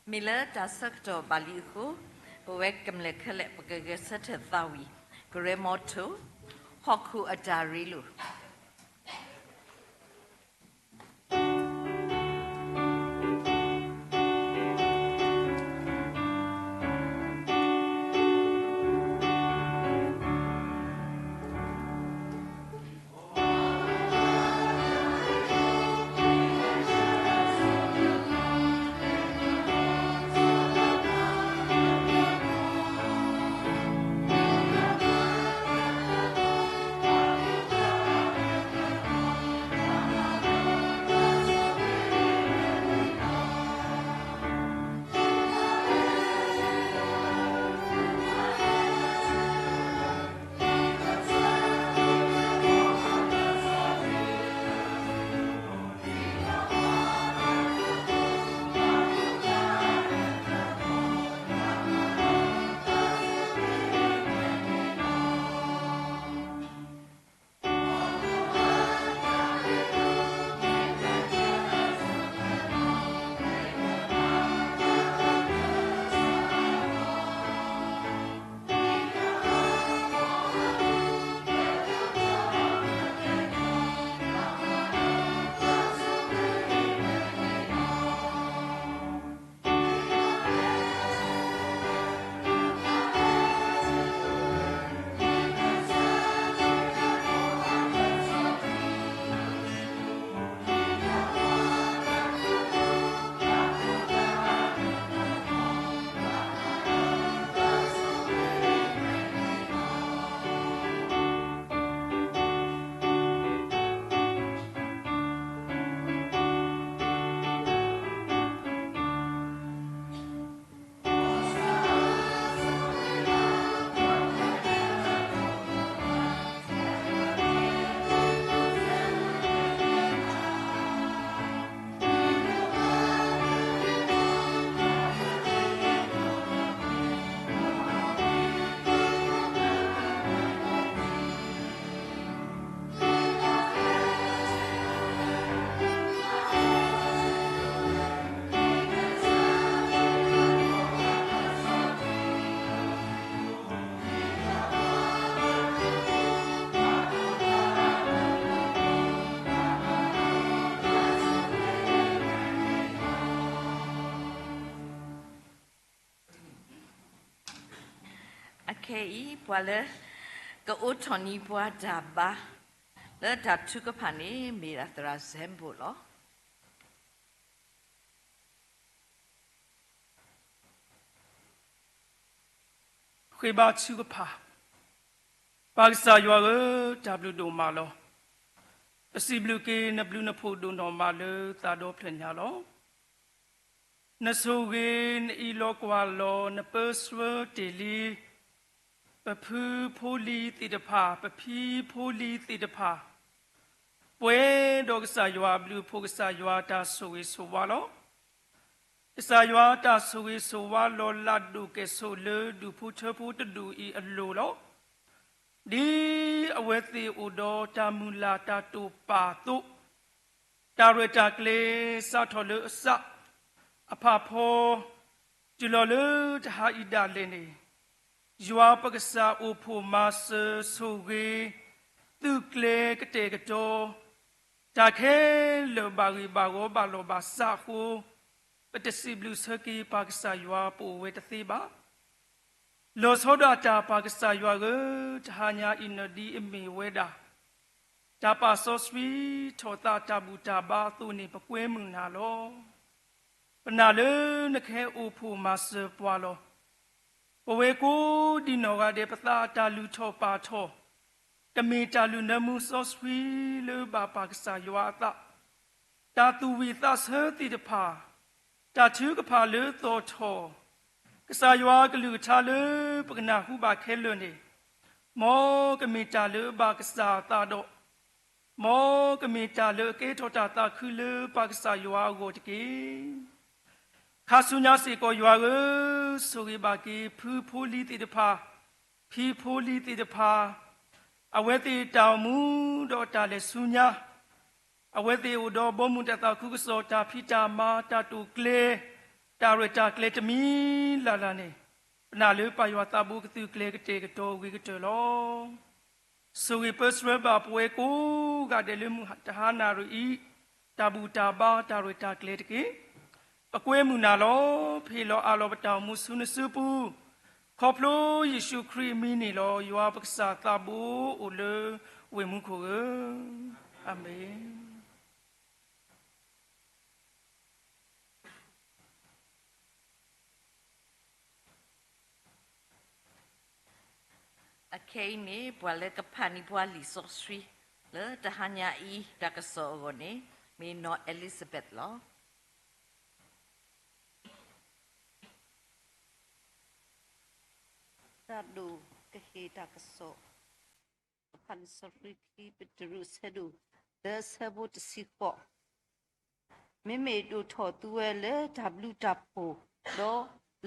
Miller dasakto balihu, wek gamlekale pagagasat thawi, gremoto, hoku adarilu. Okay, wala ka utoni bua daba. La datu ka pani mira tra zembo lo. Khiba chu ka pha. Paksa ywa ga tablu do ma lo. Asiblu ke na blu na pho do no ma lo ta do phnya lo. Na so ge na I lo kwa lo na perswa teli. ပဖူးဖိုးလီတိတဖာပဖီးဖိုးလီတိတဖာပွဲတော်ကစားရွာဘလူဖိုးကစားရွာတာဆိုဝေဆိုဝါလောကစားရွာတာဆိုဝေဆိုဝါလောလတ်ဒုကဲဆိုလေဒုဖူချဖူတဒူဤအလိုလောဒီအဝဲသေးဥတော်တာမူလာတာတူပါတုတာရတာကလေးစထော်လေအစအဖဖောကျလောလေတဟာဣဒလင်းနေ Yua pakasa upu masa sugi tukle kete keto takhe lo bagi bago balo basaku petesi blu seki pakasa yua pu wetasiba lo soda ta pakasa yua ge hanya inadi imi weda tapa soswi thota tabuta ba tu ni pakwe muna lo panale nakhe upu masa pwalo ဘဝေကိုဒီနောကတဲ့ပသာတာလူထောပါထောတမေတာလူနမှုစောဆွီလေဘာပါကစားယွာတာတာသူဝီသဆဲတိတဖာတာချူကဖာလေသောထောကစားယွာကလူချလေပကနာဟုပါခဲလွန်းနေမောကမေတာလေဘာကစားတာတော့မောကမေတာလေကေထောတာတာခူလေပါကစားယွာကိုတကေ Kasunya si ko yua ge sugi baki pu li ti de pa phi pu li ti de pa awe ti taw mu do ta le sunya awe ti u do bo mu ta ta khu so ta phi ta ma ta tu kle တာရတာကလေတမီလာလာနေပနာလေပါယဝတာဘူးကတူကလေကတေကတော်ဝီကတော်လောဆိုဝီပစရဘာပွဲကိုကတယ်လူမှုတဟာနာရူဤတာဘူးတာဘာတာရတာကလေတကေပကွဲမှုနာလောဖေလောအာလောပတောင်မှုဆုနစုပူခေါပလိုယေရှုခရစ်မီနီလောယောပက္ခတာဘူးအိုလေဝေမှုခိုအာမင်အခေနေပွာလေကဖာနီပွာလီဆော့စထရီလေတဟညာဤတကဆောကိုနေမေနော်အဲလီဇဘက်လောတာဒူကဟေတကဆောဖန်စဖရီကီပတရုဆဒူဒဆဘတ်စီဖောမေမေဒူထောတူဝဲလေ W တပ်ပိုလော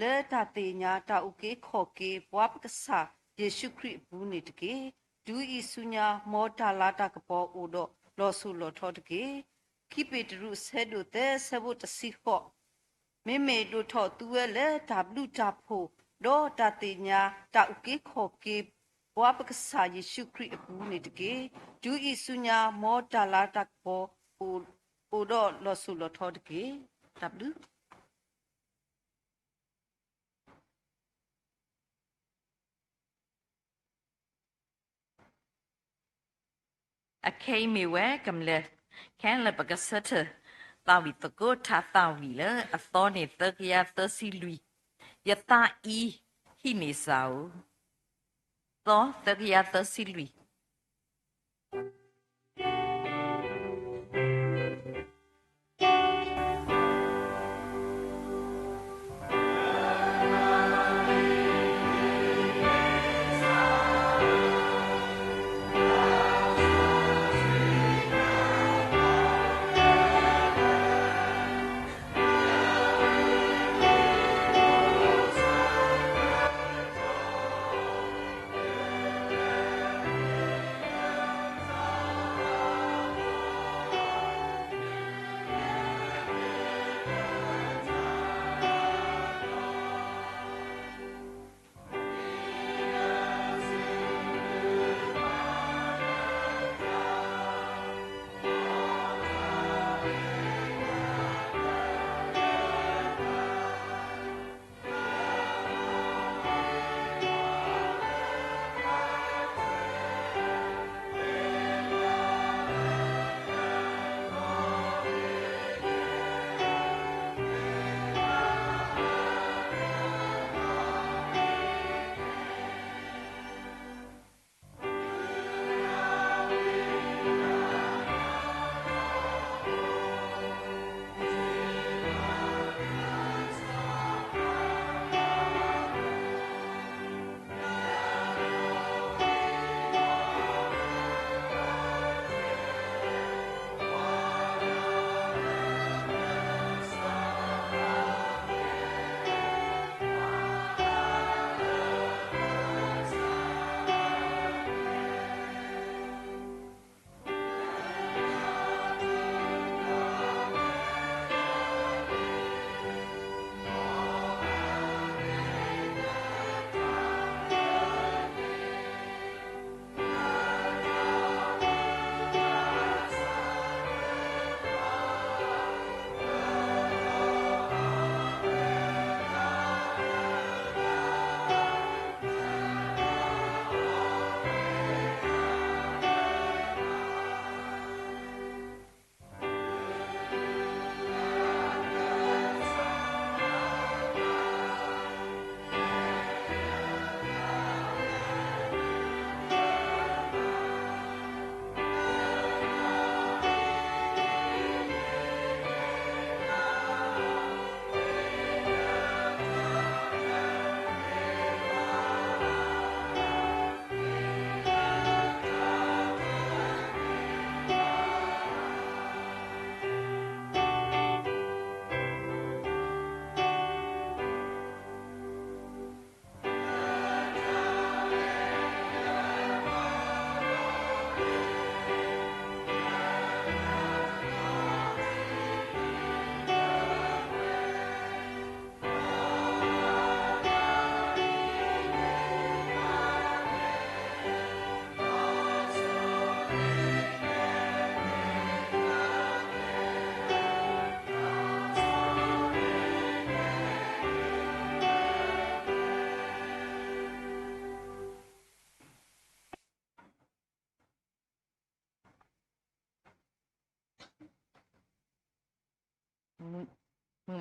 လေတာတေညာတာဥကေခော်ကေဘွားပကဆာယေရှုခရစ်ဘူးနေတကေဒူဤဆုညာမောတာလာတာကပေါ်အိုတော့လောဆုလောထောတကေခိပေတရုဆဲဒိုတဲဆဘတ်စီဖောမေမေဒိုထောတူဝဲလေ W တပ်ပိုလောတာတေညာတာဥကေခော်ကေဘွားပကဆာယေရှုခရစ်ဘူးနေတကေဒူဤဆုညာမောတာလာတာကပေါ်အိုတော့လောဆုလောထောတကေ Wအခေမီဝဲကမလဲခဲလပကစတ်တာဝီတကိုထာတာဝီလအသောနေတကရသစီလူယတာဤဟိနေဆောသောတကရသစီလူ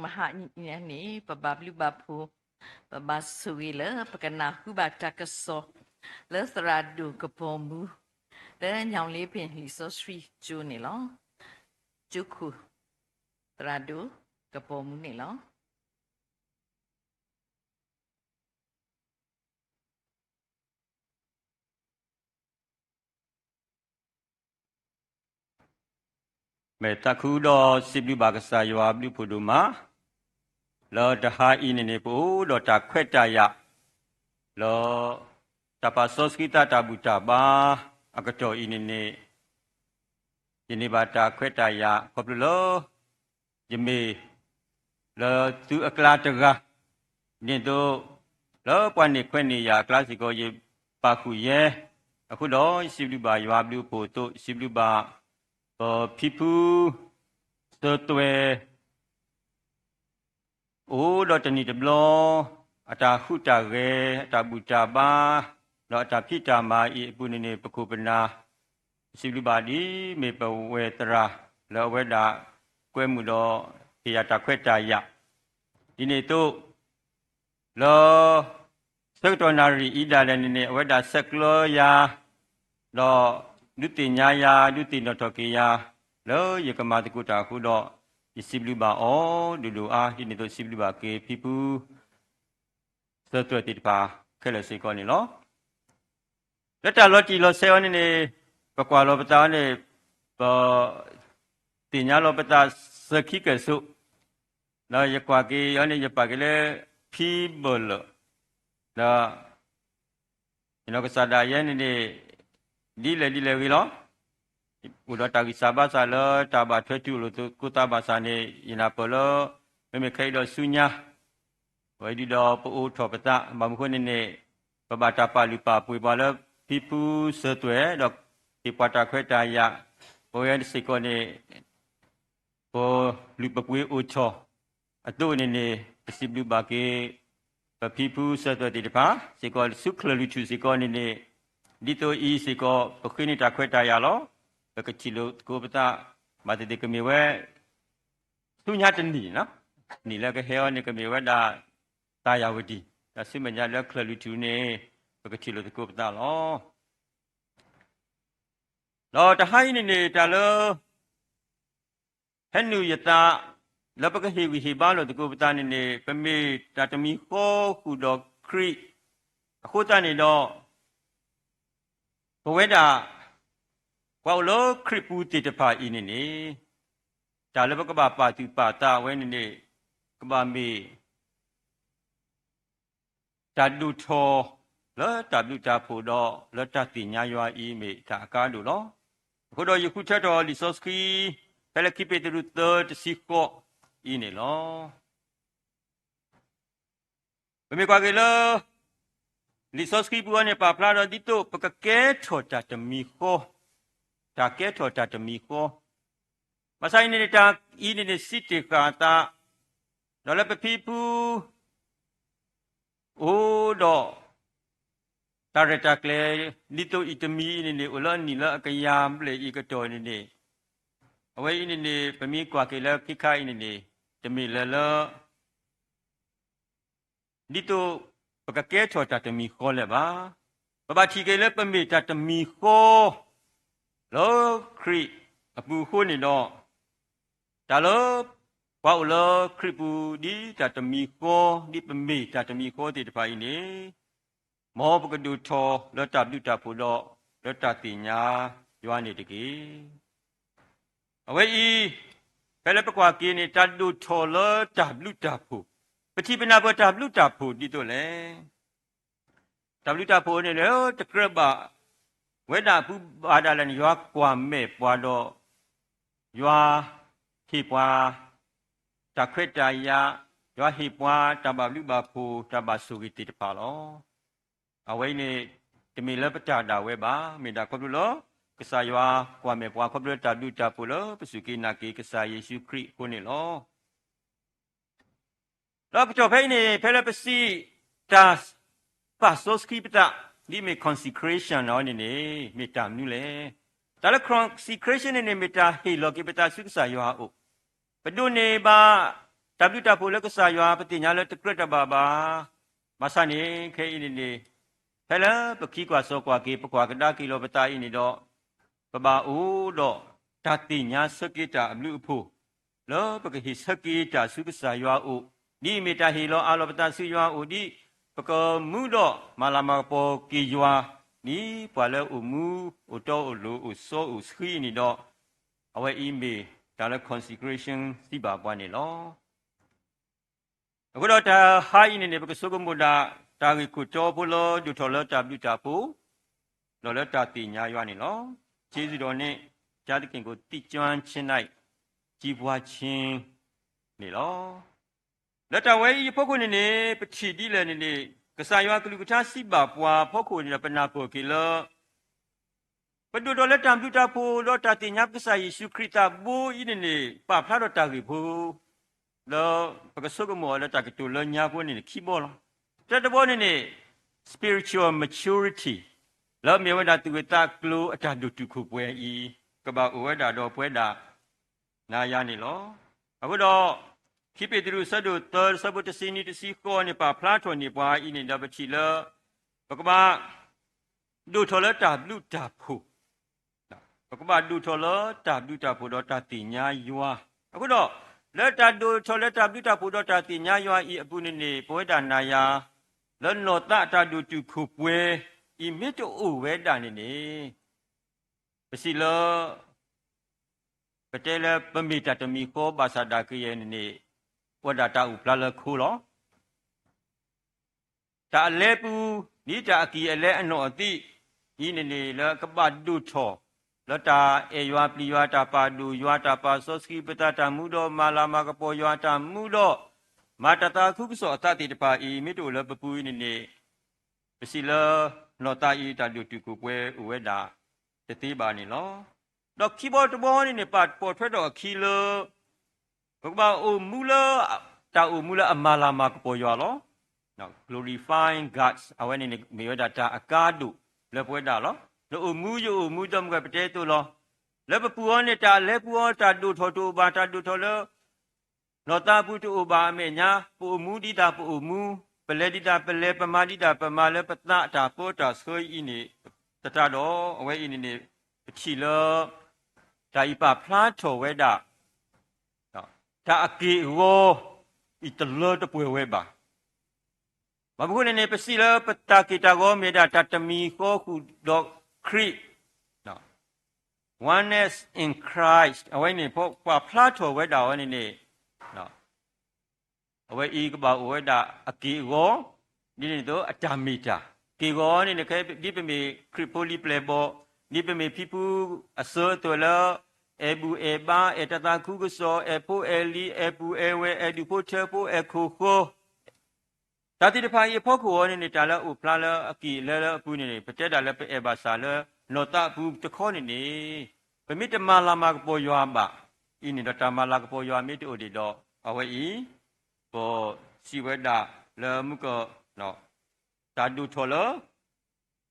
maha ni babablu bapu babasui le pakana hu batakaso le thradu kapomu le nyang le pin li so sri chu ni lo juku thradu kapomu ni lo မေတခုတော်စိပလူပါကစားရွာပလူဖို့တို့မှာလောတဟာဤနေပို့လောတာခွက်တရလောတပါစောစကိတတာဘူတာပါအကတော်ဤနေယနေ့ပါတာခွက်တရခေါပလူလောယမေလောသူအကလာတကာနင်တို့လောပွားနေခွက်နေရကလစီကိုရေပါခုရဲအခုတော့စိပလူပါရွာပလူဖို့တို့စိပလူပါpeople so lo tani de blo ata huta ge ata buta ba lo ata phita ma I punine pakupana silu ba di me pawe tra lo we da kwe mu do ya ta khwet ta ya di ne to lo secondary ida le ne we da seklo ya loဒုတိညာယာဒုတိနတောကေယာလောယကမတကုတာခုတော့ဒီစိပလူပါဩဒူလူအားဒီနေတော့စိပလူပါကေဖိပူသတ်တွတိတပါခဲလစေကောနေလောလက်တလောတီလောဆေယောနေပကွာလောပတာနေပတိညာလောပတာစခိကဆုလောယကွာကေယောနေယပကေလေဖိဘလလောဒီနောကစားဒါယနေနေဒီလေဝီလောဥဒတာကိစာဘာစာလောတာဘာထွဲတူလို့ကုတာဘာစာနေယနာပလောမေခဲလောဆုညာဝိဒီတော်ပို့ထောပတာမမခွနေနေပပတာပါလိပါပွေပါလောဖိပူစတွဲတော့ဒီပတာခွဲတာယဘောရစိကောနေဘောလူပပွေအိုချောအတုနေနေပစိဘလူပါကေဖိပူစတွဲတိတပါစိကောဆုခလလူချူစိကောနေနေဒီတိုဤစီကောပခိနိတာခွဲတာရလောပကချီလိုကိုပတာမတတိကမေဝဲသူညာတနီနော်နီလကဟေယောနိကမေဝဲဒါတာယဝတိဒါစိမညာလက်ခလလူတူနေပကချီလိုကိုပတာလောတဟိုင်းနေနေတာလောဟဲနုယတာလပကဟေဝီဟေဘာလိုကိုပတာနေပမေတတမီခောခုတော်ခရိအခုတနေတော့ဘဝဒါကွာလောခရပူတိတဖာဤနေဒါလည်းကဘာပါတိပါတာဝဲနေကဘာမီတဒုထောလောတဒုတာဖို့တော့လောတတိညာရွာဤမေဒါအကားလို့လောအခုတော့ယခုချက်တော်လီဆော့စကီဖဲလကိပေတရုတတစီကောဤနေလောဘယ်မေကွာကေလောလီဆော့စကီပူအနေပါပလာတော့ဒီတော့ပကကဲထောတာတမီခောတာကဲထောတာတမီခောမဆိုင်နေတာဤနေစစ်တေကာတာတော့လည်းပပီပူအိုတော့တာရတာကလေဒီတော့ဤတမီနေဥလနီလာကယမ်လေဤကတော်နေအဝဲဤနေပမီကွာကေလခိခိုင်းနေတမီလလဒီတော့ပကကဲထောတာတမီခောလဲပါပပချီကေလဲပမေတာတမီခောလောခရိအပူခိုးနေတော့ဒါလောဘောက်လောခရိပူဒီတာတမီခောဒီပမေတာတမီခောတိတပိုင်းနေမောပကဒုထောလောတာပြုတာဖို့တော့လောတာတိညာရွာနေတကေအဝဲဤဖဲလဲပကွာကေနေတာဒုထောလောတာပြုတာဖို့ပတိပနာဘတာဘလူတာဖို့ဒီတော့လေတဘလူတာဖို့နေလေတကရဘဝေဒပူဘာဒလန်ရွာကွာမဲ့ပွားတော့ရွာခိပွားတခွတ်တရာရွာဟိပွားတဘလူဘဖို့တဘဆုဂိတိတပါလောအဝိနေတမီလပတာတာဝဲပါမေတာခေါပလူလောကဆာရွာကွာမဲ့ပွားခေါပလူတာလူတာဖို့လောပစုကိနာကေကဆာယေရှုခရစ်ကိုနေလောလောပကျော်ဖိနေဖဲလပစီတာပါဆိုစကိပတာဒီမေ consecration နော်နေမေတ္တာမြူလေဒါလည်း consecration နေမေတ္တာဟေလောကိပတာစုစာယောအိုဘဒုနေပါ W တာဖို့လည်းကစားရွာပတိညာလည်းတကရတဘာဘာမဆန်နေခဲအင်းနေဖဲလာပခိကွာစောကွာကေပကွာကဒါကီလိုပတာအင်းနေတော့ပဘာအိုတော့တတိညာစကိတာအမှုအဖို့လောပကဟိစကိတာစုကစားရွာအိုဒီမေတာဟီလောအလောပတာစုရွာအိုဒီပကမှုတော့မာလာမပေါ်ကီရွာနီပွာလဲအိုမူအိုတော့အိုလိုအိုစောအိုစခီနေတော့အဝဲအီမေဒါလည်း consecration စီပါပွားနေလောအခုတော့ဒါဟာအင်းနေပကဆုကမူဒါတာဂီကိုတော့ဘလို့ဒူထော်လတာပြတာဖို့လောလတာတိညာရွာနေလောကျေးဇူးတော်နဲ့ဂျာတိခင်ကိုတိကျွမ်းချင်းလိုက်ကြီးပွားခြင်းနေလောလက်တဝဲဤဖို့ခုနေနေပချီတိလည်းနေကစားရွာကလူကချစီပါပွားဖို့ခုနေပနာဖို့ကေလောပဒူတော်လက်တံပြတာဖို့လောတာတိညာကစားယေရှုခရစ်တာဘူဤနေပါဖလာတော်တာဂီဖို့လောပကဆုကမောလက်တကတူလညာဖို့နေခိဘောလောတဘောနေ spiritual maturity လောမြေဝဒသူဝတကလိုအတတုတုခုပွဲဤကဘာဝဒတော်ပွဲတာနာယနေလောအခုတော့ခိပေတရုဆဒုတောဆဘုတစီနီတစီခေါနေပါဖလားထွန်နေပွားဤနေတော့ပချီလောဘကဘာဒုထော်လတာလူတာဖို့ဘကဘာဒုထော်လတာလူတာဖို့တော့တတိညာယွာအခုတော့လက်တဒုထော်လတာလူတာဖို့တော့တတိညာယွာဤအပုနေပွဲတာနာယလောနောတတတုတုခုပွဲဤမြတ်တူဝဲတာနေပစီလောပတဲလပမိတတမီကိုဘာသာတာကရဲ့နေဝဒတာဥပလလခုလောတာလဲပူနိတာအကီအလဲအနောအတိဤနေလကပဒုထောလတာအေယွာပလီယွာတာပါဒူယွာတာပါစောစကီပတတာမှုတော်မာလာမကပေါ်ယွာတာမှုတော်မာတတာခုကစောအတတိတပါဤမြတ်တူလပပူနေပစီလောနောတာဤတာဒုတုကိုပွဲဥဝဲတာတတိပါနေလောတော့ခီဘောတဘောနေပတ်ပေါ်ထွက်တော့ခီလောဘကဘာအိုမူလာတာအိုမူလာအမာလာမကပေါ်ရွာလောနော် glorifying gods အဝဲနေမေဝဒတာအကားတုလေပွဲတာလောလို့အိုမူယိုမူတော့မကပတဲတူလောလေပပူောနေတာလေပူောတာတုထောတူဘာတာတုထောလောနောတာပုတုဘာအမေညာပူမူဒီတာပူမူပလေဒီတာပလေပမာဒီတာပမာလေပတတာပေါ်တာဆွေဤနေတတတော်အဝဲဤနေပချီလောဒါဤပါဖလားထော်ဝဲတာဒါအကေဝဤတလောတပွဲဝဲပါမဘုနေပစီလောပတာကိတာကိုမေတာတတမီကိုခုဒေါခရစ်နော် oneness in Christ အဝဲနေဖို့ဖလားထော်ဝဲတာဝဲနေနော်အဝဲဤကပါဝဲတာအကေကိုဒီနေတော့အတမီတာကေကိုနေခဲဒီပမေခရစ်ပိုလီပလေဘောဒီပမေဖီပူအစောတော်လောအဘူအဘာအတတာခုကစောအပိုအလီအပူအဝဲအဒူပိုချေပိုအခုခိုတတိတဖိုင်ဖို့ကိုနေတာလဥပလာလအကီလဲလအပူနေပတက်တာလပအဘာစာလနောတဘူးတခေါနေနေပမိတမလာမကပေါ်ရွာပါဤနေတမလာကပေါ်ရွာမိတူဒီတော့အဝဲဤပေါ်စီဝဲတာလမှုကနော်တာဒူထော်လ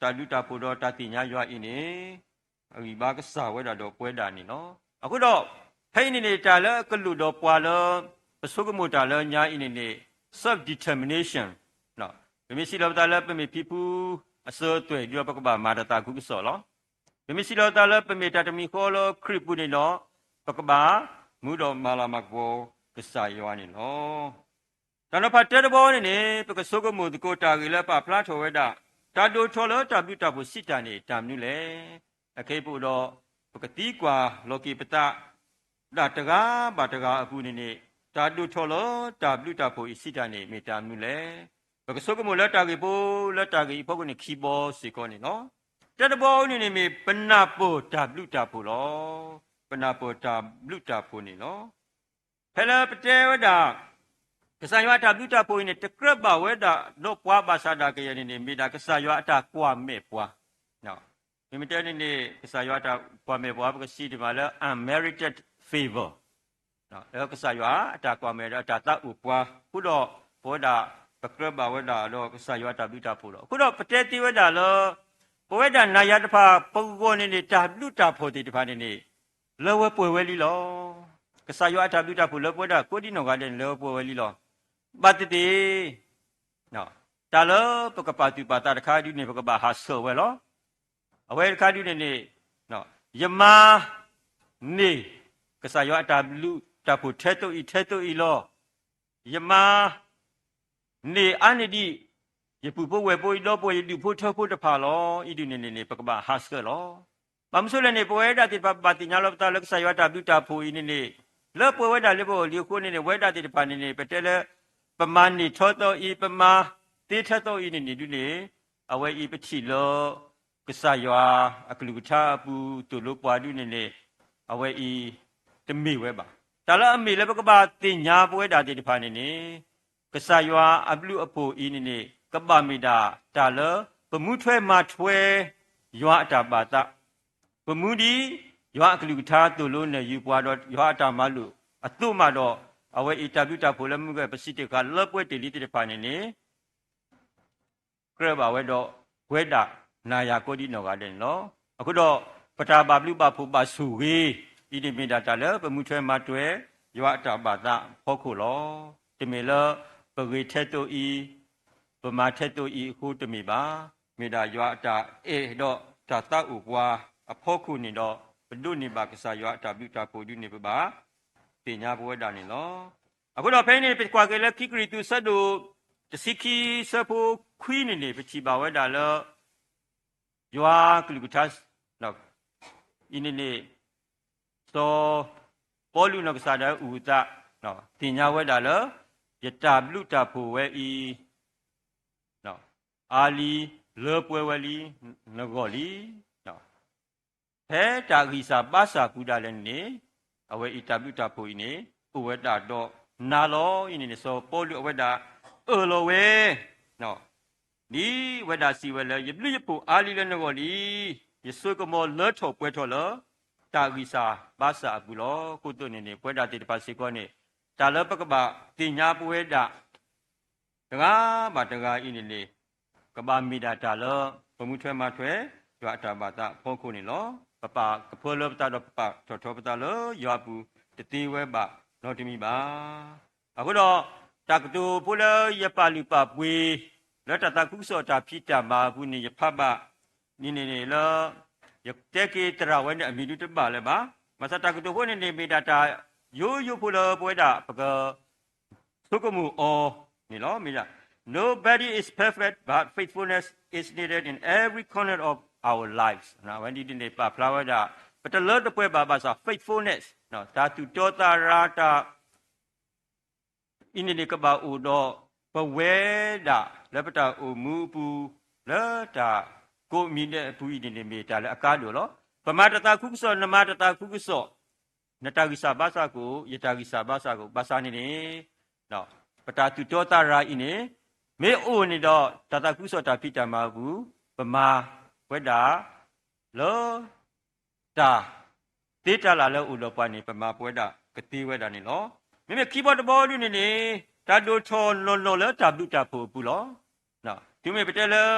တာဒူတာပူတော့တတိညာရွာဤနေအီဘာကစားဝဲတာတော့ပွဲတာနေနော်အခုတော့ဖိနေနေတာလကလူတော့ပွာလပစုကမူတာလညာဤနေ self determination နော်မစ္စည်းလောတာလပမေဖီပူအစောတွေ့ဒီပကဘာမာတတာခုကစောလောမစ္စည်းလောတာလပမေတတမီခေါ်လောခရစ်ပူနေလောပကဘာမူတော်မာလာမကောကစားရွာနေလောတနဖတ်တဲ့ဘောနေပကစုကမူတကိုတာကြီးလပဖလားထော်ဝဲတာတာဒိုထော်လောတာပြတာဖို့စစ်တာနေတမ်နုလေအခေပူတော့ပကတိကွာလောကီပတဒါတကားဘာတကားအခုနေတာဒုထော်လောတာပြတာဖို့စစ်တာနေမေတ္တာနုလေပကစုကမူလက်တာကြီးပိုလက်တာကြီးဖို့ကနေခီဘောစီကောနေနော်တတဘောနေမေပနာပိုတာပြတာဖို့လောပနာပိုတာပြတာဖို့နေနော်ဖဲလာပတဲဝဒကစားရွာတာပြတာဖို့နေတကရဘဝဲတာတော့ပွားပါစာတာကရနေမေတာကစားရွာအတာကွာမဲ့ပွားနော်မိမတဲနေကစားရွာတာပွားမဲ့ပွားပကစီဒီမှာလဲ unmerited favor နော်အဲ့ကစားရွာအတာကွာမဲ့အတာတဥပွားခုတော့ဘောတာပကရဘဝဲတာတော့ကစားရွာတာပြတာဖို့တော့ခုတော့ပတဲတိဝဲတာလောဘဝဲတာနာယတဖာပုဂ္ဂိုလ်နေတာပြတာဖို့တိတဖာနေလောဝဲပွေဝဲလီလော ကစားရွာတာပြုတာဖို့လောပွဲတာကိုဒီနောကတဲ့လောပွဲလီလောပတ်တေနော်တာလောပကပါတူပါတာတခါဒီနေပကပါဟာဆောဝဲလောအဝဲတခါဒီနေနော်ယမာနေကစားရွာတာလူတာဖို့ထဲတုတ်ဤလောယမာနေအနိဒီယပူဖို့ဝဲပို့လောပို့ယဒီဖို့ထဖို့တဖာလောဤဒီနေပကပါဟာဆောလောဘာမဆိုလဲနေပွဲတာတိပါတိညာလောတာလကစားရွာတာပြုတာဖို့ဤနေလောပွဲဝဲတာလေဖို့လီခိုနေဝဲတာတိတပါနေပတဲလေပမာဏိထောတော်ဤပမာတေထတော်ဤနေဒီနေအဝဲဤပတိလောကစားရွာအကလူကချပူတူလို့ပွားဒီနေအဝဲဤတမိဝဲပါတာလအမေလေပကပါတင်ညာပွဲတာတိတဖာနေကစားရွာအပလူအဖို့ဤနေကပ္ပမိတာတာလပမှုထွဲမှာထွဲရွာအတာပါတပမှုဒီရွာအကလူကထားတူလို့နေယူပွားတော့ရွာအတာမလူအတုမတော့အဝဲဤတာပြုတာဖို့လည်းမှုပဲပစိတကလောပွဲတိလိတိတဖာနေကရဘာဝဲတော့ဝဲတာနာယာကိုဒီနောကတဲ့နော်အခုတော့ပတာပါပလူပါဖို့ပါစုဝေးဤဒီမိတာတာလည်းပမှုထွဲမှာတွဲရွာအတာပါတဖောခုလောတမေလပဂေထက်တို့ဤပမာထက်တို့ဤခုတမေပါမေတာရွာအတာအေတော့တာတဥပွားအဖောခုနေတော့ဘဒုနေပါကစားရွာအတာပြုတာဖို့ဒီနေပါပညာဘဝတာနေလောအခုတော့ဖဲနေပကွာကလေးခိကရီတူဆတ်တို့တစီခီဆဖို့ခွီးနေပချီပါဝဲတာလောရွာကလူကသတ်နော်ဤနေသောပေါ်လူနကစားတဲ့ဥဒနော်တင်ညာဝဲတာလောယတာဘလူတာဖို့ဝဲဤနော်အာလီလောပွဲဝဲလီနဂောလီနော်ဖဲတာဂီစာပါစာကူတာလည်းနေအဝဲဤတာဘလူတာဖို့ဤနေဥဝဲတာတော့နာလောဤနေဆိုပေါ်လူအဝဲတာလောဝဲနော်ဒီဝဲတာစီဝဲလေယဘလူယဖို့အာလီလည်းနဂောလီယဆွေကမောလောထောပွဲထောလောတာဂီစာပါစာကူလောကိုတုနေပွဲတာတိတပါစေကောနေတာလပကပတင်ညာပွဲတာတကားပါတကားဤနေကဘာမီတာတာလောဘမှုထွဲမှာထွဲရွာတာပါတာဖောခုနေလောပပကဖောလောပတာတော့ပထောထောပတာလောရွာပူတတိဝဲပါလောတမီပါအခုတော့တကတူဖူလရပါလူပပွေလောတတကုစောတာဖြစ်တာမာခုနေရဖတ်ပါနေလောရတက်ကေတရဝဲနဲ့အမီတုတပါလဲပါမစတကတူဖူနေမီတာတာyo pula poeda paga sukumu o ni lo mira nobody is perfect but faithfulness is needed in every corner of our lives now when did they pa flower da but the lord the poeba ba sa faithfulness no ta tu tota rata ini ni ka ba u do paweda lepata u mu pu la da ko mi ne pu ni ni me ta le aka lo lo pamatata kukuso namatata kukusoနတာဂိစာဘာသာကိုယတာဂိစာဘာသာကိုဘာသာနေနေနော်ပတာတူတောတာရာဤနေမေအိုနေတော့တတကုစောတာပိတမဘူးပမာဝဒ္ဒါလောတာတေတလာလောဥလောပနေပမာပွဲတာကတိဝဒ္ဒါနေလောမေမေခိဘောတဘောလူနေနေတာဒိုချောလောလောလောတာပုတာဖို့ဘူးလောနော်ဒီမေပတဲလော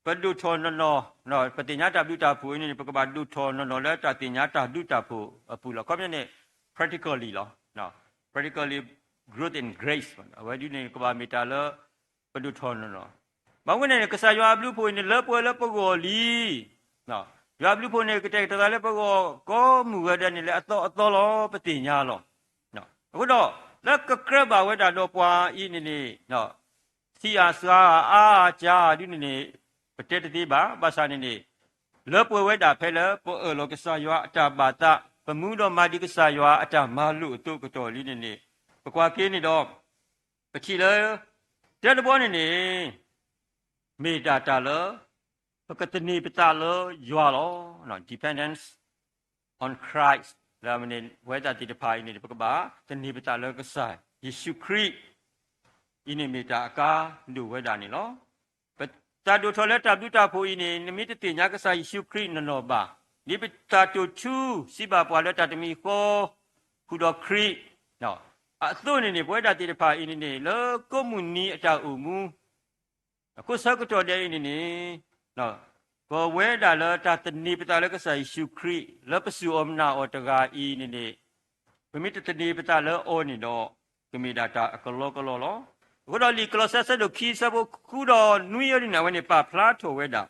ပဒုထောနော်ပတိညာတာပြုတာဖို့နေပကဘာဒုထောနော်လဲတာတိညာတာဒုတာဖို့အပူလောကောမြနဲ့ practically လောနော် practically growth in grace ဝဲဒီနေကဘာမီတာလပဒုထောနော်ဘောင်းဝင်နေကစားရွာဘလူဖို့နေလဲပွဲလဲပကောလီနော်ရွာဘလူဖို့နေကတဲ့တလဲပကောကောမူဝဲတဲ့နေလဲအတော်လောပတိညာလောနော်အခုတော့လက်ကကရဘာဝဲတာတော့ပွာဤနေနော်စီယာစာအာဂျာဒီနေပတေတတိပါဘာသာနေလောပွေဝဲတာဖဲလပိုလောကစားရွာအတာပါတပမှုတော်မာဒီကစားရွာအတာမာလူအတုကတော်လေးနေပကွာကေးနေတော့ပချီလေတဲ့တဘောနေမေတာတာလောပကတနေပတာလောရွာလောနော် dependence on Christ လာမနေဝဲတာတိတဖိုင်နေပကပါတနေပတာလောကစားယေရှုခရစ်ဤနေမေတာအကာလူဝဲတာနေလောတာဒိုထော်လက်တာပြုတာဖို့ဤနေနမိတတိညာကစားယေရှုခရစ်နော်ပါနိပတာတူချူစိဘာပွာလက်တာတမီကိုခုတော်ခရစ်နော်အသွနေပွဲတာတိတဖာဤနေလောကိုမှုနီအတာဥမူအခုစကတော်တဲ့ဤနေနော်ဘောဝဲတာလောတာတနိပတာလကစားယေရှုခရစ်လပစုအမနာအော်တကာဤနေ ပမိတတနေပတလောအောနေတော့ကမိတာတာကလောကလောလောအခုတော့လီကလောဆက်ဆက်တို့ခီးစဖို့ခုတော့နွေရနေဝနေပါဖလားထိုဝဲတာ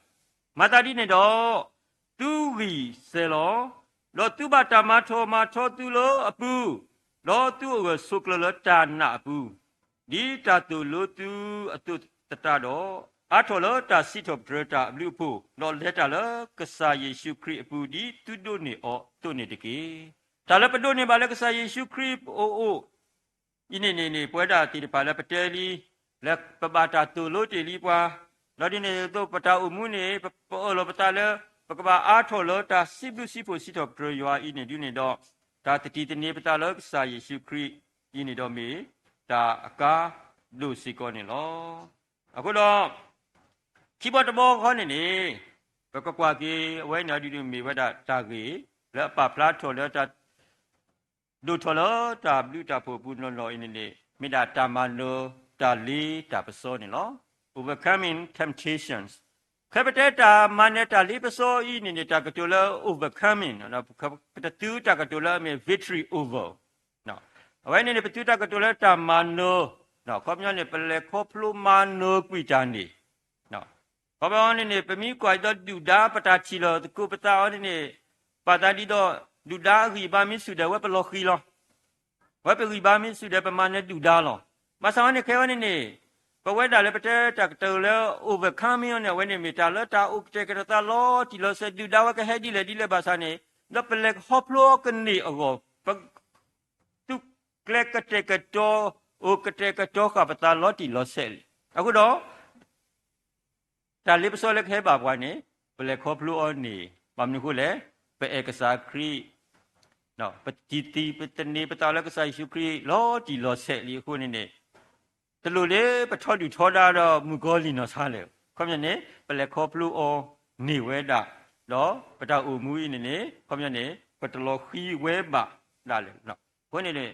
မာတာဒီနေတော့သူကြီးဆယ်လောလောသူဘတာမထောမထောသူလောအပူလောသူဝဆုကလောတာနာအပူဒီတာသူလောသူအတုတတတော့အထောလောတာစီထောဒရတာဘလူဖို့လောလက်တာလကဆာယေရှုခရစ်အပူဒီသူတို့နေအောသူနေတကေဒါလည်းပဒုနေပါလေကဆာယေရှုခရစ်အိုဤနေပွဲတာတီပါလေပတဲလီလက်ပပတာတူလို့တီလီပွာလောဒီနေတော့ပတာဥမှုနေပေါ်လောပတာလေပကဘာအားထောလောတာစိပုစီဖို့စီတော့ပရယွာဤနေဒီနေတော့ဒါတတိတနေပတာလောကဆာယေရှုခရစ်ဤနေတော့မေဒါအကားလူစီကောနေလောအခုတော့ခိဘတ်ဘောခေါနေနေပကကွာကေအဝဲနာဒီဒီမေဝဒတာကေလက်ပပလာထောလောတာဒုထောလောတာဘလူတာဖို့ဘူးလောလောဤနေမေတာတာမနောတာလီတာပစောနေလော overcoming temptations ခပတဲတာမနဲ့တာလီပစောဤနေတာကတူလာ overcoming နော်ပတတူတာကတူလာမေ victory over နော်အဝဲနေပတူတာကတူလာတာမနောနော်ခေါမျောနေပလေခေါဖလိုမနောကွီတန်နေနော်ခေါပြောနေပမီကွာတော့ဒူဒါပတာချီလောတကူပတာအောနေပါတာဒီတော့ဒူဒါရီဘာမီစုတဲ့ဝဲပလောခီလောဝဲပရီဘာမီစုတဲ့ပမာနဲ့ဒူဒါလောမဆောင်နေခဲဝနေပဝဲတာလည်းပတဲတကတူလဲ overcoming နဲ့ဝဲနေမီတာလတာဥကတဲ့ကတာလောတီလောဆက်ဒူဒါဝကဟဲဒီလေဒီလေဘာသာနေလပလက်ဟောဖလိုကနေအောတုကလက်ကတဲ့ကတော့ဥကတဲ့ကတော့ကပတာလောတီလောဆက်အခုတော့တာလိပစောလက်ခဲပါဘွားနေပလက်ဟောဖလိုအောနေဘာမနခုလဲပဲအကစားခရီနော်ပတိတိပတနေပတာလကစားရှုခရီလောတီလောဆက်လီခုနေတလူလေပထောတူထောတာတော့မူဂောလီနော်စားလေခေါမြနေပလက်ခေါဖလူအောနေဝဲတာတော့ပတာအူမူနေနေခေါမြနေပတလောခီဝဲပါလာလေနော်ဘုန်းနေနေ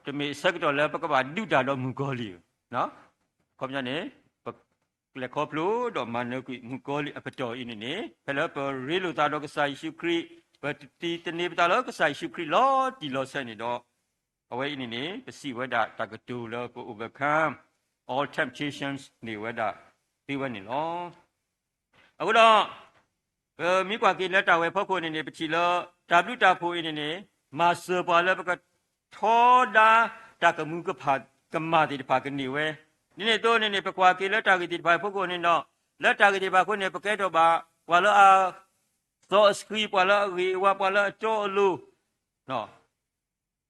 တမေဆက်တော့လဲပကပါဒုတာတော့မူဂောလီနော်ခေါမြနေပလက်ခေါဖလူတော့မနကွီမူဂောလီအပတော်ဤနေနေဖလဲပရီလူတာတော့ကစားရှုခရီပတိတနေပတာလောကစားရှုခရီလောတီလောဆက်နေတော့အဝဲနေနေပစီဝဒတကတူလောကို overcome all temptations နေဝဒဒီဝနေလောအခုတော့မိကွာကေလက်တာဝဲဖောက်ဖို့နေနေပချီလော W တာဖို့နေနေမာဆာပါလပကထောဒါတကမှုကဖာကမာတိတဖာကနေဝဲနေနေတော့နေနေပကွာကေလက်တာကေတိတဖာဖောက်ဖို့နေတော့လက်တာကေတိဖာခုနေပကဲတော့ပါဝါလောအာသောစခရီပါလာဝေဝါပါလာတောလူနော်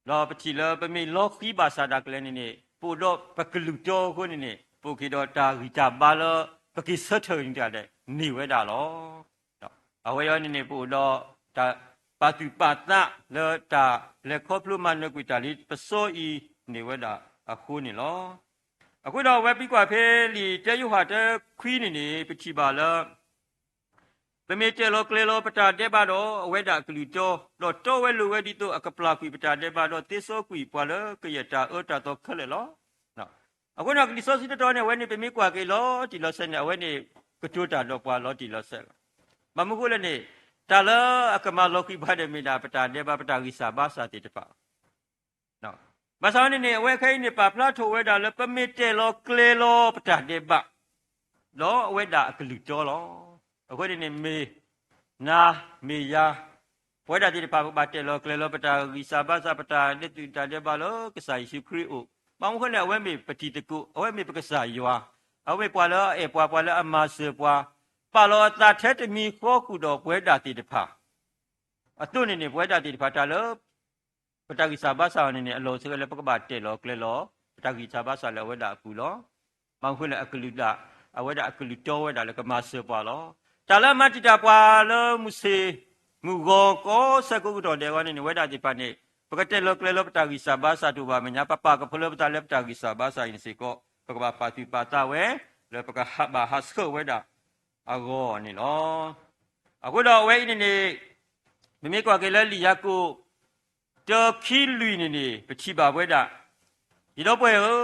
လောပချီလောပမေလောခီဘာစာဒါကလည်းနေပို့တော့ပကလူတော်ခုနေပို့ခေတော့တာဂီတာပါလောပကိစထရင်ကြတဲ့နေဝဲတာလောနော်အဝဲရနေပို့တော့တာပါတူပါတလောတာလေခေါပလူမနကွီတာလီပစောဤနေဝဲတာအခုနေလောအခုတော့ဝဲပြီးกว่าဖေးလီတဲယူဟာတဲခွီးနေပချီပါလောပမေတဲလောကလေလောပတာတဲပါတော့အဝဲတာကလူတော်တော့တော်ဝဲလူဝဲဒီတော့အကပလာကွီပတာတဲပါတော့တေဆောကွီပွာလကရတာအတာတော့ခက်လေလောနော်အခုတော့ဒီဆောစီတော်နဲ့ဝဲနေပမေကွာကေလောဒီလောဆက်နေအဝဲနေကတူတာတော့ပွာလောဒီလောဆက်မမခုလည်းနေတာလအကမလောကွီပါတဲ့မိတာပတာတဲပါပတာကိစာဘာစာတိတပါနော်မဆောင်းနေအဝဲခိုင်းနေပါဖလားထိုဝဲတာလည်းပမေတဲလောကလေလောပတာတဲပါလောအဝဲတာအကလူတော်လောအခုဒီနေ့မေနာမေယာဘွဲတာတိပါပါတဲလောကလေလောပတာဂီစာဘာစာပတာနေတူတာတဲ့ဘာလောကဆိုင်ရှိခရီအိုမောင်ခွနဲ့အဝဲမေပတိတကုအဝဲမေပကစားယွာအဝဲပွာလောပွာလောအမဆေပွာပါလောတာထဲတမီခေါခုတော်ဘွဲတာတိတဖာအတုနေနေဘွဲတာတိတဖာတာလောပတာဂီစာဘာစာနေနေအလောစကလေပကပါတဲလောကလေလောပတာဂီစာဘာစာလောဝဲတာကူလောမောင်ခွနဲ့အကလူတာအဝဲတာအကလူတော်ဝဲတာလေကမဆေပွာလောတာလမတိတာပွာလမုစေမူဂောကောစကုတော်တေဝနေဝဒတိပနေပကတဲလောကလေလောပတာဂီစာဘာစာတူပါမညာပပကဖလောပတာလက်ပတာဂီစာဘာစာရင်စေကောပကဘာပါတိပါတာဝဲလေပကဟဘာဟစခဝဲတာအဂောနေလောအခုတော့ဝဲနေနေမမေကွာကေလလီယကိုတခီလူနေပချိပါဘွဲတာဒီတော့ပွဲဟို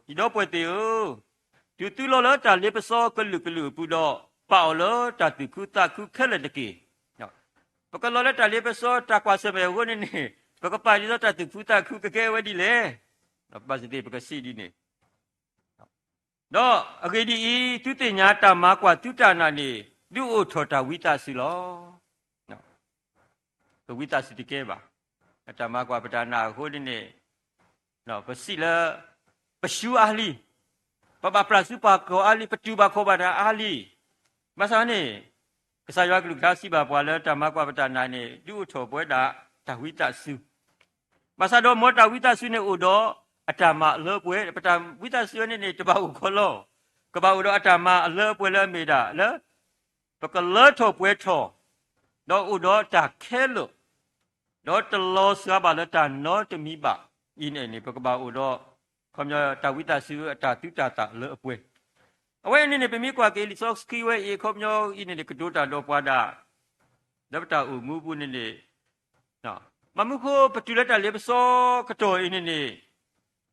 ဒီတော့ပွဲတေဟိုတူလောလောတာလေပစောကလူပူတော့ပေါလောတတုခုတခုခက်လက်တကေနော်ပကလောလက်တလေးပစောတကွာစမေဝနေနေပ ကပါရီတော့တတူဖူတာခုကကဲဝဒီလေနော်ပါစတိပကစီဒီနေတော့အကေဒီသူတင်ညာတာမကွာသူတာနာနေသူ့အိုထော်တာဝိတစီလောနော်ဝိတစီတကဲပါတာမကွာပဒါနာဟိုဒီနေနော်ပစီလာပရှူအာလီပပပရစုပါကောအာလီပတူပါခောပါတာအာလီမဆာနေကစားရွာကလူကားစီပါပွာလဲတာမကွာပဒါနာနေသူ့အိုထော်ပွဲတာတဝိတစုမဆာတော့မောတာဝိတစုနေအိုတော့အတမအလောပွဲပတဝိတစုနေတပါကိုခေါ်လို့ကဘာတော့အတမအလောပွဲလဲမေတာလဲပကလောထောပွဲထောတော့အိုတော့တာခဲလို့တော့တလောစပါလဲတာနော်တမိပါဤနေပကဘာအိုတော့ခမတာဝိတစုအတာတုတာတာလောပွဲအဝဲနေပမိကွာကေလီဆော့စကီဝဲခမဤနေကဒိုတာတော့ပွားတာဒပတာအိုမူဘူးနေနော်မမှုခိုပတူလက်တာလေပစောကတော်ဤနေ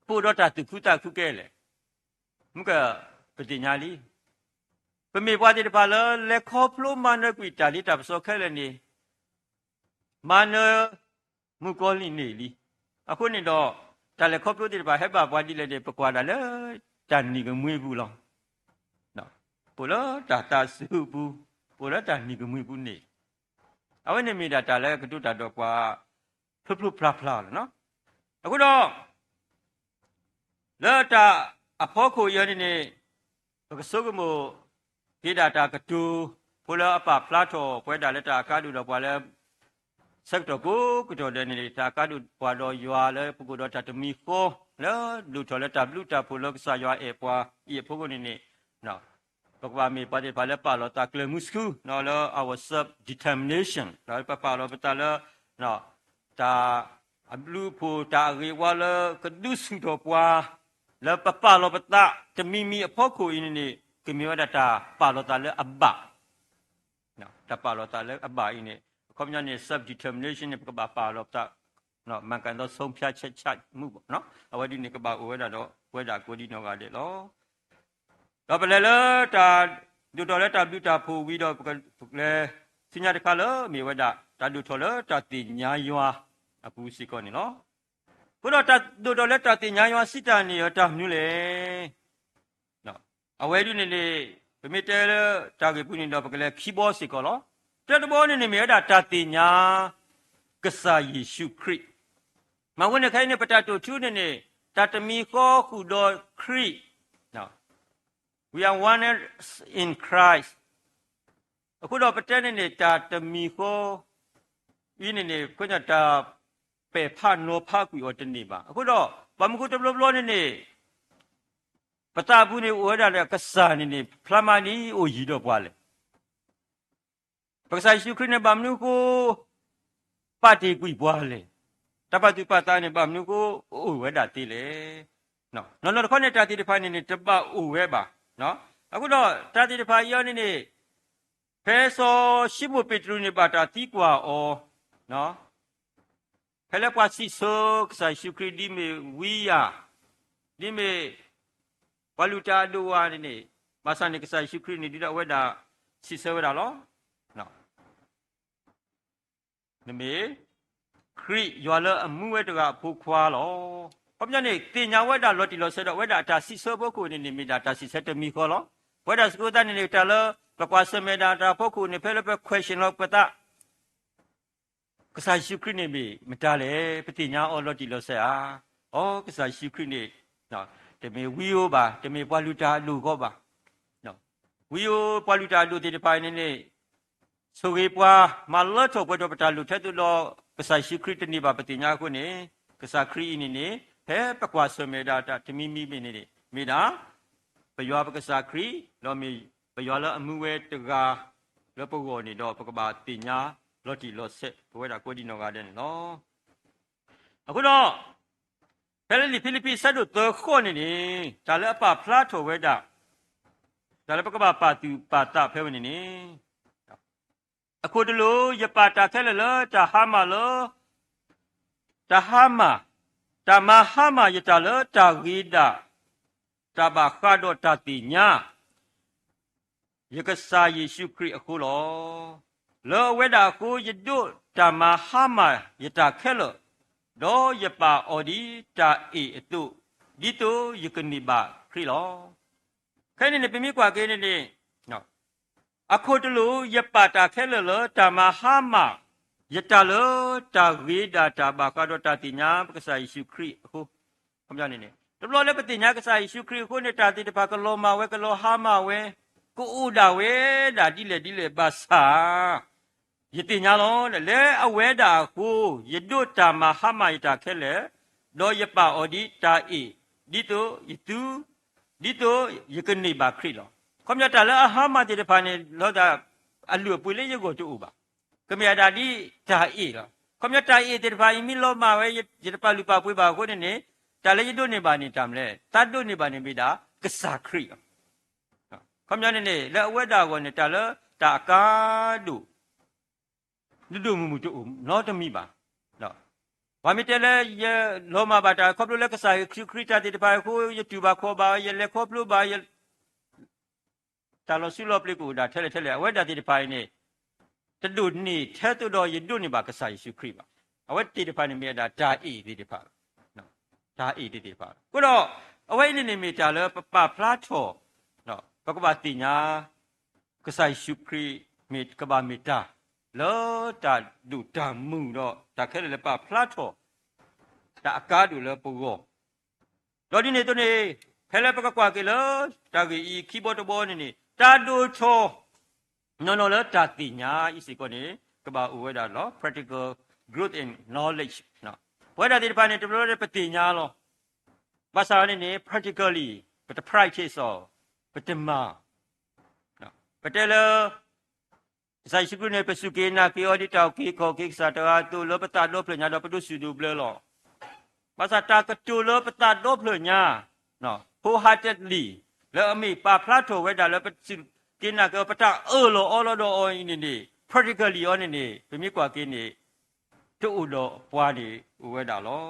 ပိုတော့တာသူခုတာခုကဲလေမကပတိညာလီပမေပွားတဲ့ပါလဲလေခေါပလိုမနကွီတာလီတာပစောခဲလေနေမနမူကောလီနေလီအခုနေတော့တာလေခေါပလိုတဲ့ပါဟဲ့ပါပွားဒီလေပကွာတာလေတန်နီကမွေးဘူးလောနော်ပိုလို့တာတာစုဘူးပိုလို့တန်နီကမွေးဘူးနေအဝနေမိတာတာလေကတုတာတော့ကွာဖဖဖဖလာနော်အခုတော့လောတာအဖို့ကိုရနေကစုကမိုဒေတာတာကတူဖိုလအပဖလာထောပွဲတာလက်တာကားလူတော့ပွာလဲဆက်တော့ကိုကတော့တဲ့နေတာကားလူပွာတော့ရွာလဲပုဂ္ဂိုလ်တော့တမီကိုလောလူထော်လက်တာဘလူတာဖိုလကစားရွာအေပွာဤဖို့ကိုနေနော်ပကဘာမီပါတဲ့ပါလဲပါလို့တာကလမှုစကူနော်လော our sub determination တော့ပါလို့ပတာလောနော်တာအဘလူဖိုတာရေဝါလကဒုစုတော့ပွာလောပပလောပတာတမီမီအဖို့ကိုနေကမြေဝဒတာပါလို့တာလဲအဘနော်တပါလို့တာလဲအဘဤနေခေါမညာနေ sub determination နေပကဘာပါလို့တာနော်မန်ကန်တော့ဆုံးဖြတ်ချက်မှုပေါ့နော်အဝဒီနေကဘာဝဲတာတော့ဝဲတာကိုဒီနော်ကလေလောတော့ပလဲလတာဒူတော်လဲတာဘလူတာဖိုဝီတော့လဲစညာတခါလမြေဝဒတာဒူထော်လတာတိညာယွာအပူစီကောနေနော်ဘုတော့တာဒူတော်လဲတာတိညာယွာစစ်တာနေရတာမြူလေနော်အဝဲဒီနေလေပမေတဲလတာကေပူနေတော့ပကလဲခီဘောစီကောလောတဲ့တဘောနေမြေဝဒတာတိညာကစားယေရှုခရစ်မဝနေခိုင်းနေပတတူချူနေတာတမီခောခုတော်ခရစ်နော်We are one in Christ. အခုတော့ပတဲနေတာတမီကိုဤနေခွညတာပေဖာနောဖာကွီော်တနေပါအခုတော့ဗမခုတဘလဘလနေပတာဘူးနေဝဲတာလေကစားနေဖလာမနီအိုရီတော့ပွားလေပက္ဆိုင်ရှုခရနေဗမနုကိုပါတီကွီပွားလေတပတ်သူပတ်သားနေဗမနုကိုအိုဝဲတာတိလေနော်ခေါနေတာတိတဖိုင်နေတပတ်အိုဝဲပါနော်အခုတော့တာတိတဖာယောနေဖဲဆောရှိမပေတရုနေပါတာတီကွာအောနော်ဖဲလက်ကွာစီဆိုကဆိုင်ရှုခရဒီမေဝီယာဒီမေဘလူတာဒူဝါနေမဆန်နေကဆိုင်ရှုခရနေဒီတော့ဝဲတာစီဆဲဝဲတာလောနော်နမေခရရွာလအမှုဝဲတကဖိုးခွာလောပညာနေတင်ညာဝဲတာလော်တီလော်ဆဲတော့ဝဲတာတာစီဆိုဘကိုနေမိတာတာစီဆက်တမီခေါ်လောဝဲတာစကူတာနေတာလောပကွာစမေတာတာဖို့ကိုနေဖဲလပဲ question လောပတာကစားရှိခရနေမိမတားလေပတိညာအော်လော်တီလော်ဆဲအာဩကစားရှိခရနေနော်တမေဝီယိုပါတမေပွာလူတာလူကောပါနော်ဝီယိုပွာလူတာလူတေတပိုင်နေဆိုကေပွာမလောထောပွာတော့ပတာလူထဲတူလောကစားရှိခရတနေပါပတိညာခုနေကစားခရီနေဟဲပကွာဆွေမေတာတမီမီမနေမိတာပယောပကစားခရီလောမီပယောလအမှုဝဲတကာလောပုဂ္ဂိုလ်နေတော့ပကဘာတင်ညာလော်တီလော်ဆက်ဘဝတာကိုဒီနောကတဲ့နော်အခုတော့ဖဲလီဖိလိပ္ပိဆက်တို့တော့ခေါ်နေဒါလည်းအပဖလားထော်ဝဲတာဒါလည်းပကဘာပါတူပါတာဖဲဝင်နေအခုတလို့ရပါတာခဲလောတာဟာမလောတာဟာမတာမဟာမယတလတာဂိဒတာဘခါဒတတိညာယကစာယေရှုခရစ်အခုလောဝဲတာကိုယဒုတာမဟာမယတခဲလ do yapa odi ta e tu di tu yukni ba khri lo khai ne pimi kwa ke ne no akhodlu yapa ta khe lo ta ma ha ma yata lo ta ri da ta ba ka do ta ti nya pakasa Yesu khri ho khom ya neတဘလလည်းပတိညာကစားယေရှုခရစ်ကိုနေတာတိတပါကလောမဝဲကလောဟာမဝဲကိုဥဒါဝဲဒါတိလေပါစာယတိညာလုံးလေအဝဲတာကိုယဒုတာမဟာမယတာခဲလေလောယပအောဒီတာဤဒီတိုယတုဒီတိုယကနေပါခရစ်လောခေါမြတာလေအဟာမတိတဖာနေလောတာအလူပွေလေးရကိုတူပါကမြတာဒီတာဤလောခေါမြတာဤတိတဖာယမိလောမဝဲယတပါလူပါပွေပါကိုနေတာလေတို့နေပါနေတမ်လေတတ်တို့နေပါနေမိတာကစားခရိခမရနေလေအဝဲတာကိုနေတာလေတာကာတို့လူမှုတို့နောတမိပါနော်ဝါမီတဲလေလောမဘာတာခေါပလိုလေကစားခရိတာတိတပါကိုယတူပါခေါ်ပါရလေခေါပလိုပါရတာလို့ဆုလို့ပလိကိုဒါထဲလေအဝဲတာတိတပါနေတတို့နေထဲတို့ရတို့နေပါကစားယေရှုခရစ်ပါအဝဲတိတပါနေမြတ်တာဒါဤတိတပါဒါအေးတေပါကိုတော့အဝိနေနေမိတာလဲပဖလားချောနော်ပကပတိညာကဆိုင်ရှုခရီမိကဘာမီတာလောတာဒူတမှုတော့တာခဲလေပဖလားချောတာအကားဒူလဲပူရောတော့ဒီနေတော့နေဖဲလဲပကကွာကေလောတာကြီး keyboard ဘောနေနေတာဒူချောနော်လဲတာတိညာဤစီကိုနေကဘာဥဝဲတာလော practical growth in knowledge နော်ဝဲတာဒီပါနေတဘလို့ပတိညာလောဘာသာနေ practically but the practice of but the ma no but the sai su ne pe su ke na ke odi taw ke ko ke sa ta tu lo pa ta lo phlo nya do pa tu su du ble lo ba sa ta ka tu lo pa ta do phlo nya no wholeheartedly lo ami pa phla tho we da lo pa su ke na ke pa ta lo all lo do ni practically on ni pe mi kwa ke niတူတော့ပွားနေဥဝဲတာလော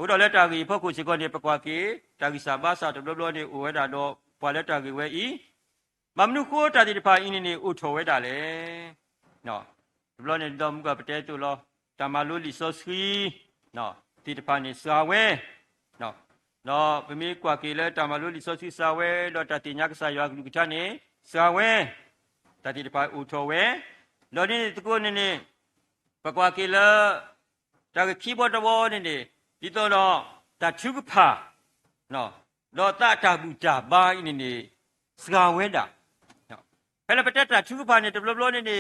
ဥတော်လက်တာကြီးဖုတ်ခုစီကောနေပကွာကေတာကြီးစာဘာစာတဘလဘလနေဥဝဲတာတော့ပွားလက်တာကြီးဝဲဤမမနုကိုတာတိတဖာအင်းနေဥထော်ဝဲတာလေနော်တဘလနေတော့မကပတဲတူလောတမလူလီဆိုဆွီနော်တိတဖာနေစာဝဲနော်ပမေကွာကေလဲတမလူလီဆိုဆွီစာဝဲတော့တတိညာကစာရွာကလူကချနေစာဝဲတတိတဖာဥထော်ဝဲလောနေတကိုနေပကွာကေလတာကคีย์บอร์ดဘောနေဒီတော့တာချုကဖာနော်တော့တာတာဘူးတာဘာနေစကားဝဲတာနော်ဖဲလပတက်တာချုကဖာနေတဘလဘလနေ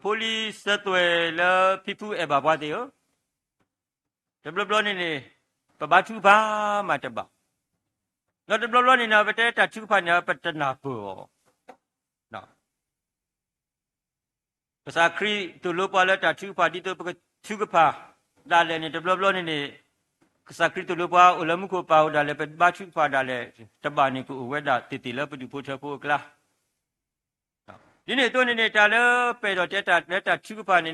ပိုလီစသွဲလာဖီဖူအဘာဘာတေယောတဘလဘလနေပဘာချုဘာမတဘာနော်တဘလဘလနေပတက်တာချုကဖာနေပတနာဘောภาษาคริสต์ตุลปาละตาชุพาดิโตปะชุกพาดาเลne develop ne ne ภาษาคริสต์ตุลปาอุลมุโคปาดาเลปบาชุพาดาเลตบานิกูเวดาติติละปดุโพเทโพกลาဒီနေ့တော့နေတလဲပေတော့တက်တာလက်တာชุกพาne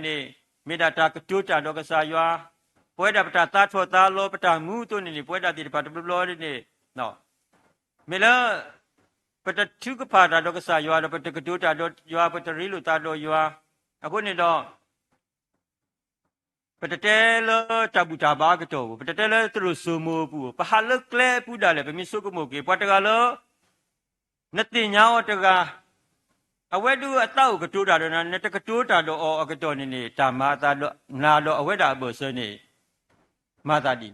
မေတ္တာတာကတိုးတာတော့ကစားရွာပွဲတာပတာသာထောသားလောပတာမူတော့နေပွဲတာတိပါ develop နေနော်မေလပတชุกพาดาတော့ကစားရွာတော့ပတကတိုးတာတော့ရွာပတရီလိုတာတော့ရွာအခုနေတော့ပတတဲလတဘူတာဘာကတော့ပတတဲလသူတို့စုမိုးဘူးပဟာလကလဲပူတာလေပမီစုကမိုကေပတကလောနတိညာဝတကအဝဲတူအတောက်ကတိုးတာတော့နတကတိုးတာတော့အော်အကတော့နေတာမာတာတော့နာတော့အဝဲတာဘောစနေမာတာဒီ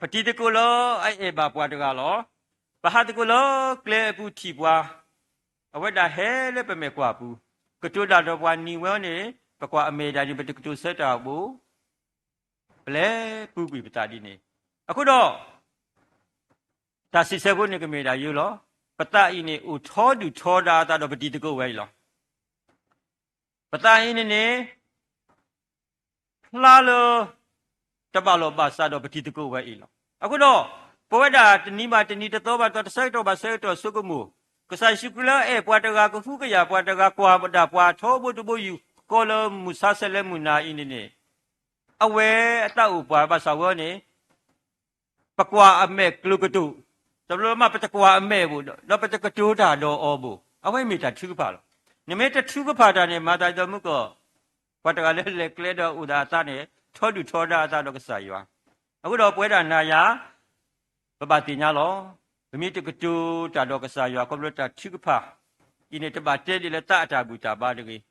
ပတိတကူလောအဲ့ဘာပွားတကလောပဟာတကူလောကလဲပူထီပွားအဝဲတာဟဲလေပမေကွာဘူးကတိုးတာတော့ဘွားနီဝဲနေပကွာအမေဒါဒီပတကတိုးဆက်တာဘူးဘလဲပူပြီပတာဒီနေအခုတော့တာစီဆဲကိုနေကမေဒါယူလောပတာဤနေဥထောတူထောတာတော့ပတိတကုတ်ဝဲလောပတာဤနေလှလောတပလောပါစာတော့ပတိတကုတ်ဝဲဤလောအခုတော့ပဝဲတာတနီးမှာတနီးတသောပါတော့ဆက်တော့ပါဆက်တော့စုကမှုကစားရှိကလာပွားတကာကဖူးကရပွားတကာကွာပတာပွားထောဘုတဘယူကောလမူဆာဆလဲမူနာအင်းနေအဝဲအတောက်ပွားပါဆောနေပကွာအမဲကလုကတုတဘလမပတကွာအမဲဘူးတော့ပတကတိုးတာတော့အောဘူးအဝဲမီတာထူးပါလို့နိမေတထူးကပါတာနေမာတာတော်မှုက ကွာတကလည်းလက်ကလဲတော့ဥဒါသနဲ့ထောတူထောတာသတော့ကစားရွာအခုတော့ပွဲတာနာယာပပတင်ညာလောဗမိတကတူတာတော့ကစားရွာကွန်ပျူတာချိကဖာဒီနေ့တပတ်တဲဒီလက်တအတာဘူးတာပါတကြီး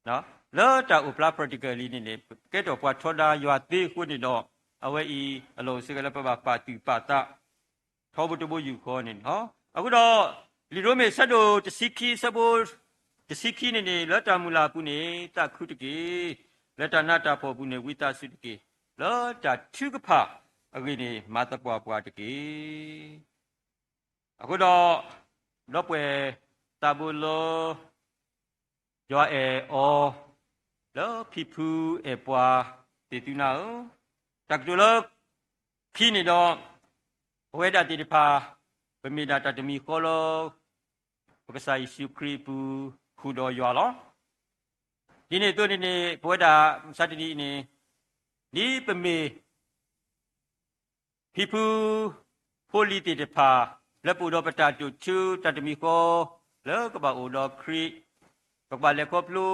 နော်လောတာဥပလာ practically နေကဲတော့ပွားထောတာရွာသေးခုနေတော့အဝဲဤအလုံးစကလည်းပပပါတီပါတာထောဘူးတဘူးယူခေါ်နေနော်အခုတော့လီရိုမေဆက်တို့တစီခီစဘောတစီခီနေလောတာမူလာပုနေတခုတကြီးလက်တာနာတာဖို့ပုနေဝိတာစုတကြီးလောတာထုကဖာအခုနေမတ်တပွားပွားတကြီးအခုတော့လောပွဲတဘူလောယောအောလောဖီဖူပွားတေတူနာတက်တူလောခီနေတော့ဝဲတာတိတဖာဗမေတာတမီခေါ်လောပကစားယေရှုခရစ်ပူခုတော်ရွာလောဒီနေ့တို့နေ့ဘွဲတာစတတိနေဒီပမေဖီဖူဟိုလီတိတဖာလက်ပူတော်ပတာတူချူတတမီခေါ်လောကပအိုတော်ခရစ်ပပလက်ခေါပလူ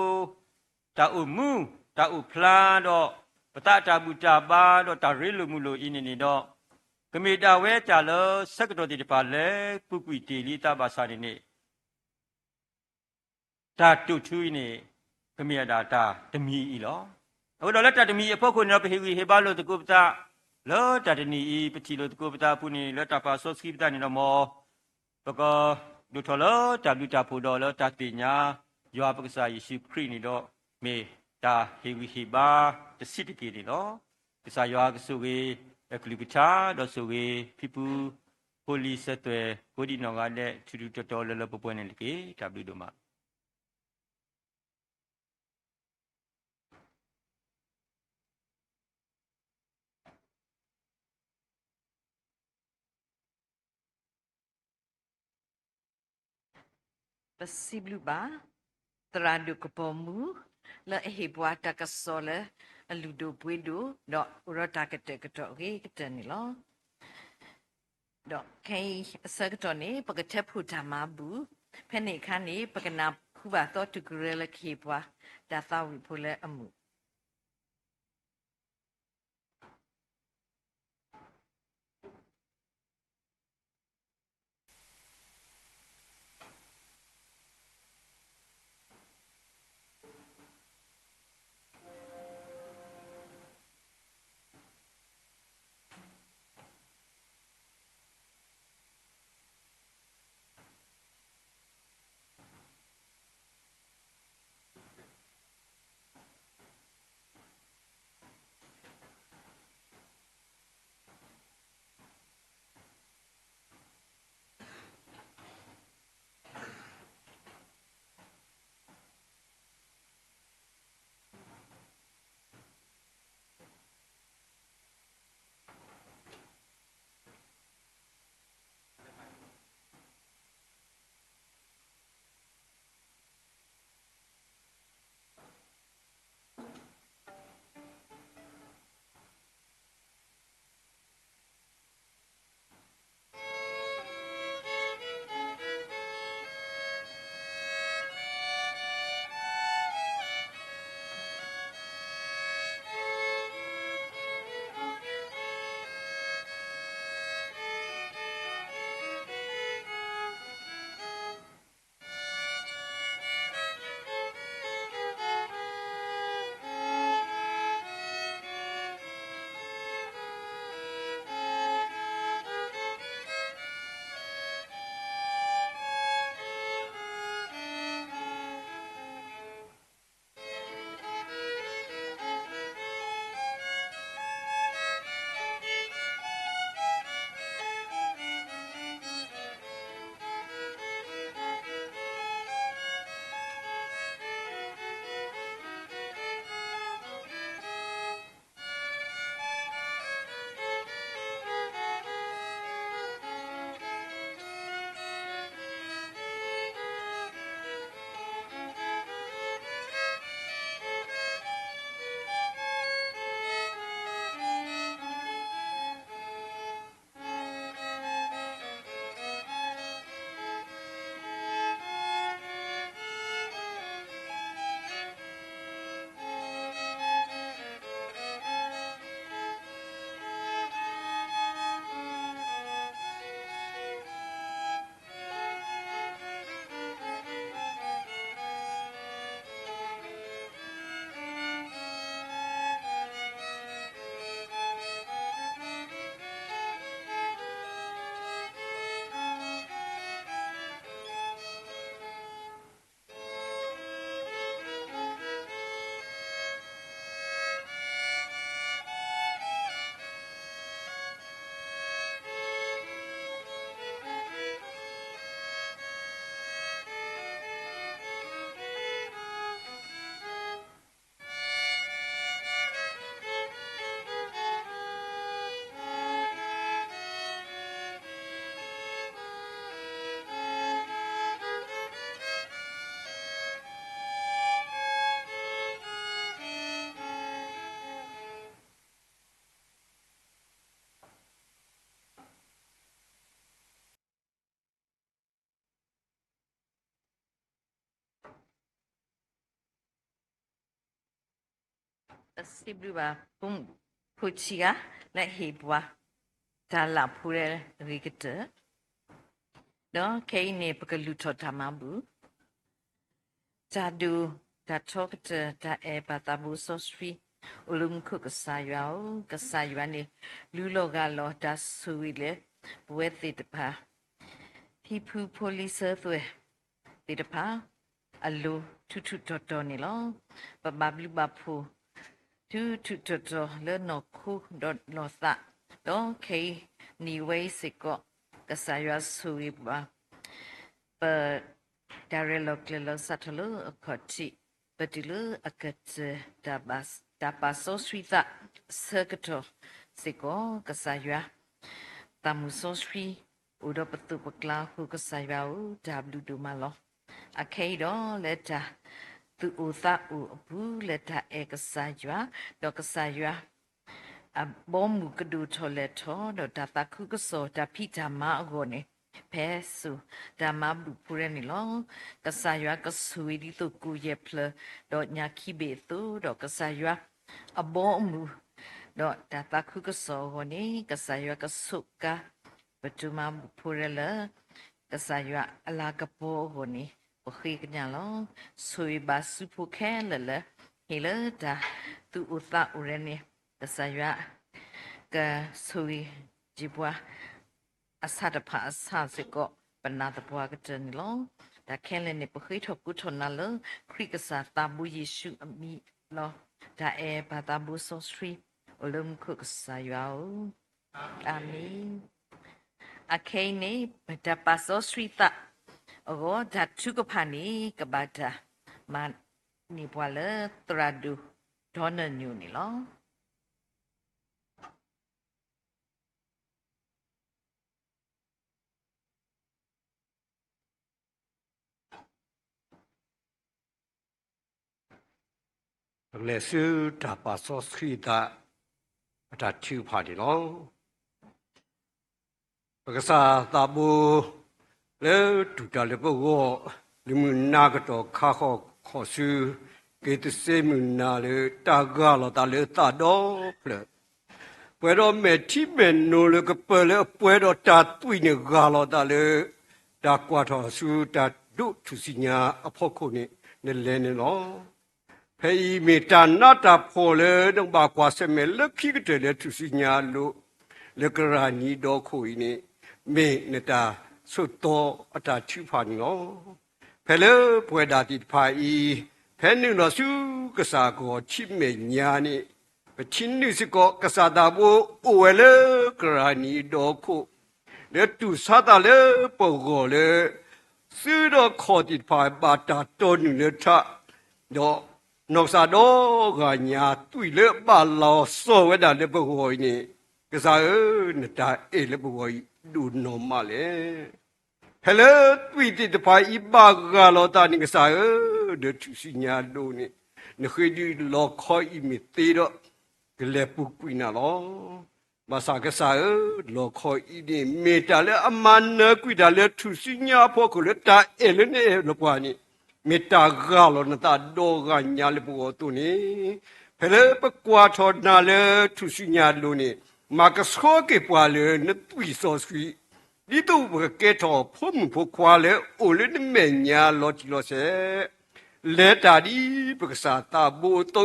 တာဥမူတာဥဖလာတော့ပတတာဘူတာပါတော့တာရီလူမူလူအင်းနေတော့ကမေတာဝဲကြလောစက္ကတော်တိတပါလဲပုကွီတီလီတာပါစာနေတာတုထူးနေကမေတာတာတမီဤလောအခုတော့လက်တာတမီအဖို့ခုနော်ပဟေဝီဟေဘာလို့တကုပတာလောတာတနီဤပတိလို့တကုပတာပုနေလောတာပါဆော့စကိပတာနေတော့မောပကဒုထလောတာလူတာဖို့တော့လောတာတိညာယောပကစားယေရှုခရစ်နေတော့မေတာဟေဝီဟေဘာတစစ်တကေနေလောကစားယောကဆုဝေအခလူကချာတော့ဆိုဝေဖိပူဟိုလီဆက်ွယ်ကိုဒီနောင်ကလည်းထူထူတော်တော်လလပပွဲနေလေကေတာဘလူတို့မှာပစီဘလူပါတရာဒုကပေါ်မူလဲဟေဘွားတကဆောလဲအလူဒိုပွေးဒိုတော့ဥရတာကတဲ့ကတော့ဟေကတဲ့နေလောတော့ခေအစကတော့နေပကချက်ဖူတာမဘူးဖဲနေခါနေပကနာခုပါတော့တူဂရလခေဘွားဒါသာဝီဖိုလဲအမှု si bluba pum puchiga la hebwa da la pure rigete no kei ne pakaluto tamabu jadu da tokte da e batabu sosfi ulum kukasayao kasayane luloga lo da suile buete de pa hipu police thwe de pa allo tutu toto ni lo babablu bapu tu toto le no ku dot no sa do ke ni wei siko kasaya sui ba pa darelo klelo satalo akoti patilu akat dabaso suita circuito siko kasaya tamuso sui udo patu pakla ku kasaya u w do malo akaido leta tu uta u bu leta ekasaywa do kasaywa a bombu kudu toleto do data kukuso da pita ma agone pesu da mabu pureni lo kasaywa kasui tu kuye ple do nyakibe tu do kasaywa a bombu do data kukuso gone kasaywa kasuka betuma purela kasaywa ala kapo gone khi kanya lo sui ba supu khe le hele da tu uta urene kasaya ka sui jibwa asada pa asa seko panada bwa ka ten lo da kele ne phi tho ku thon na lo khri kasa ta bu yesu ami lo da e ba ta bu so sri olum ku kasaya o amen akene da pa so sri ta oh, that chukapani kabata man ni pwala tradu dona nyu ni lo. Le su da paso scrita da tu party lo. Pagasa tabu le tu da le bo le munna to kha kho su ke te se munna le ta ga lo ta le ta do ple. Puedo me ti men no le ke pele puedo ta tui ne ga lo ta le da kwa tho su da du tu sinya a pho ko ni ne le ne lo. Pei me ta na ta pho le dong ba kwa se me le ki ke le tu sinya lo le kra ni do ko ni me ne ta so to ata chu pha ni lo. Pele pueda ti pha I phe ni lo su ka sa ko chi me nya ni chin ni si ko ka sa da bo o le kra ni do ko le tu sa da le po go le su do kho ti pha ba ta to ni le tha do no sa do ga nya tui le ba lo so we da le po go ni ka sa ne ta e le po go du no ma le hello tui ti pha I ba ga lo ta ni ka sa de tu si nya do ni ne khoi di lo kho I mi ti do ke le pu pu na lo ba sa ka sa lo kho I ni me ta le aman ne kwi da le tu si nya pho ko le ta e le ne lo kwa ni me ta ga lo na ta do ga nya le pu tu ni pele pa kwa tho na le tu si nya lo ni ma ka so ke pwa le ne tui so sui di tu ke tho phu mu phu kwa le o le ne me nya lo ti lo se le ta di pa sa ta bo to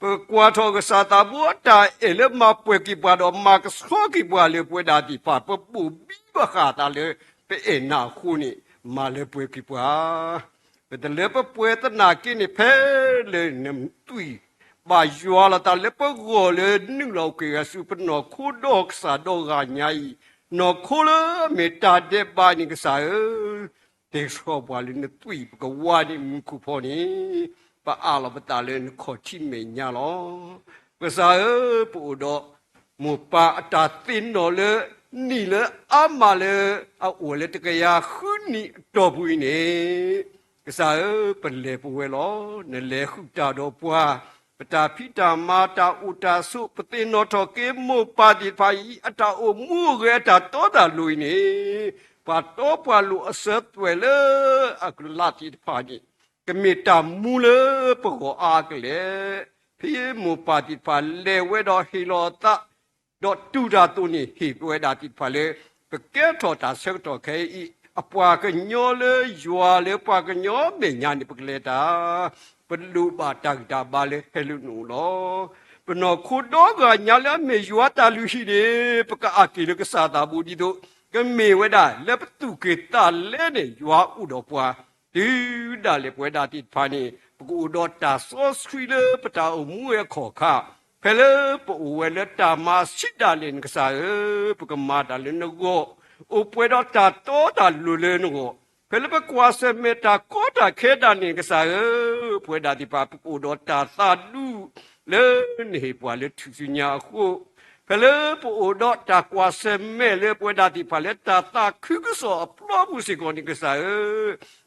pa kwa tho ka sa ta bo ta e le ma pwe ki pa do ma ka so ki pwa le pwe da ti pa pa pu bi ba kha ta le pe e na khu ni ma le pwe ki pwa pe te le pa pwe ta na ki ni phe le nem tui ba yua la ta le pa go le ning lo ke ga su pa no khu do sa do ga nyai no khu le me ta de ba ni ka sa te so ba le ne tui ka wa ni mu khu pho ni pa a lo pa ta le kho chi me nya lo ka sa pu do mu pa ta tin no le ni le a ma le a o le te ka ya khu ni do bu ni ka sa pa le pu we lo ne le khu ta do pwaปตาพิตามาตาอุตาสุปติโนทเกมุปาติภายีอัตาโอมูเกตาโตตาลุยนี่ปาโตปาลุอเสตเวเลอักลาติภานีกมิตามูเลปโกอากเลเพ ye mo pati pa le we do hi lo ta do tu da tu ni hi we da ti pa le pe ke to ta se to ke i apwa ke nyo le ywa le pa ke nyo me nya ni pe le ta pe lu ba ta da ba le he lu nu lo pe no khu do ga nya le me ywa ta lu hi de pe ka a ki le ke sa ta bu di do ke me we da le pe tu ke ta le ne ywa u do pwa di da le pwe da ti pa niกูดอตาโซสทรีเลปตาอมูเอขอข้าเพลปอเวลตามาสิดาเลนกษาปกมาดาเลนโกอุปเวดตาโตตาลุเลนโกเพลปกวาเซเมตาโกตาเคดานิกษาปวยดาติปาปกูดอตาตาดูเลนเฮปวาเลทุสิญาโคเพลปอดอตากวาเซเมเลปวยดาติปาเลตาตาคึกโซอปลอบุสิกอนิกษา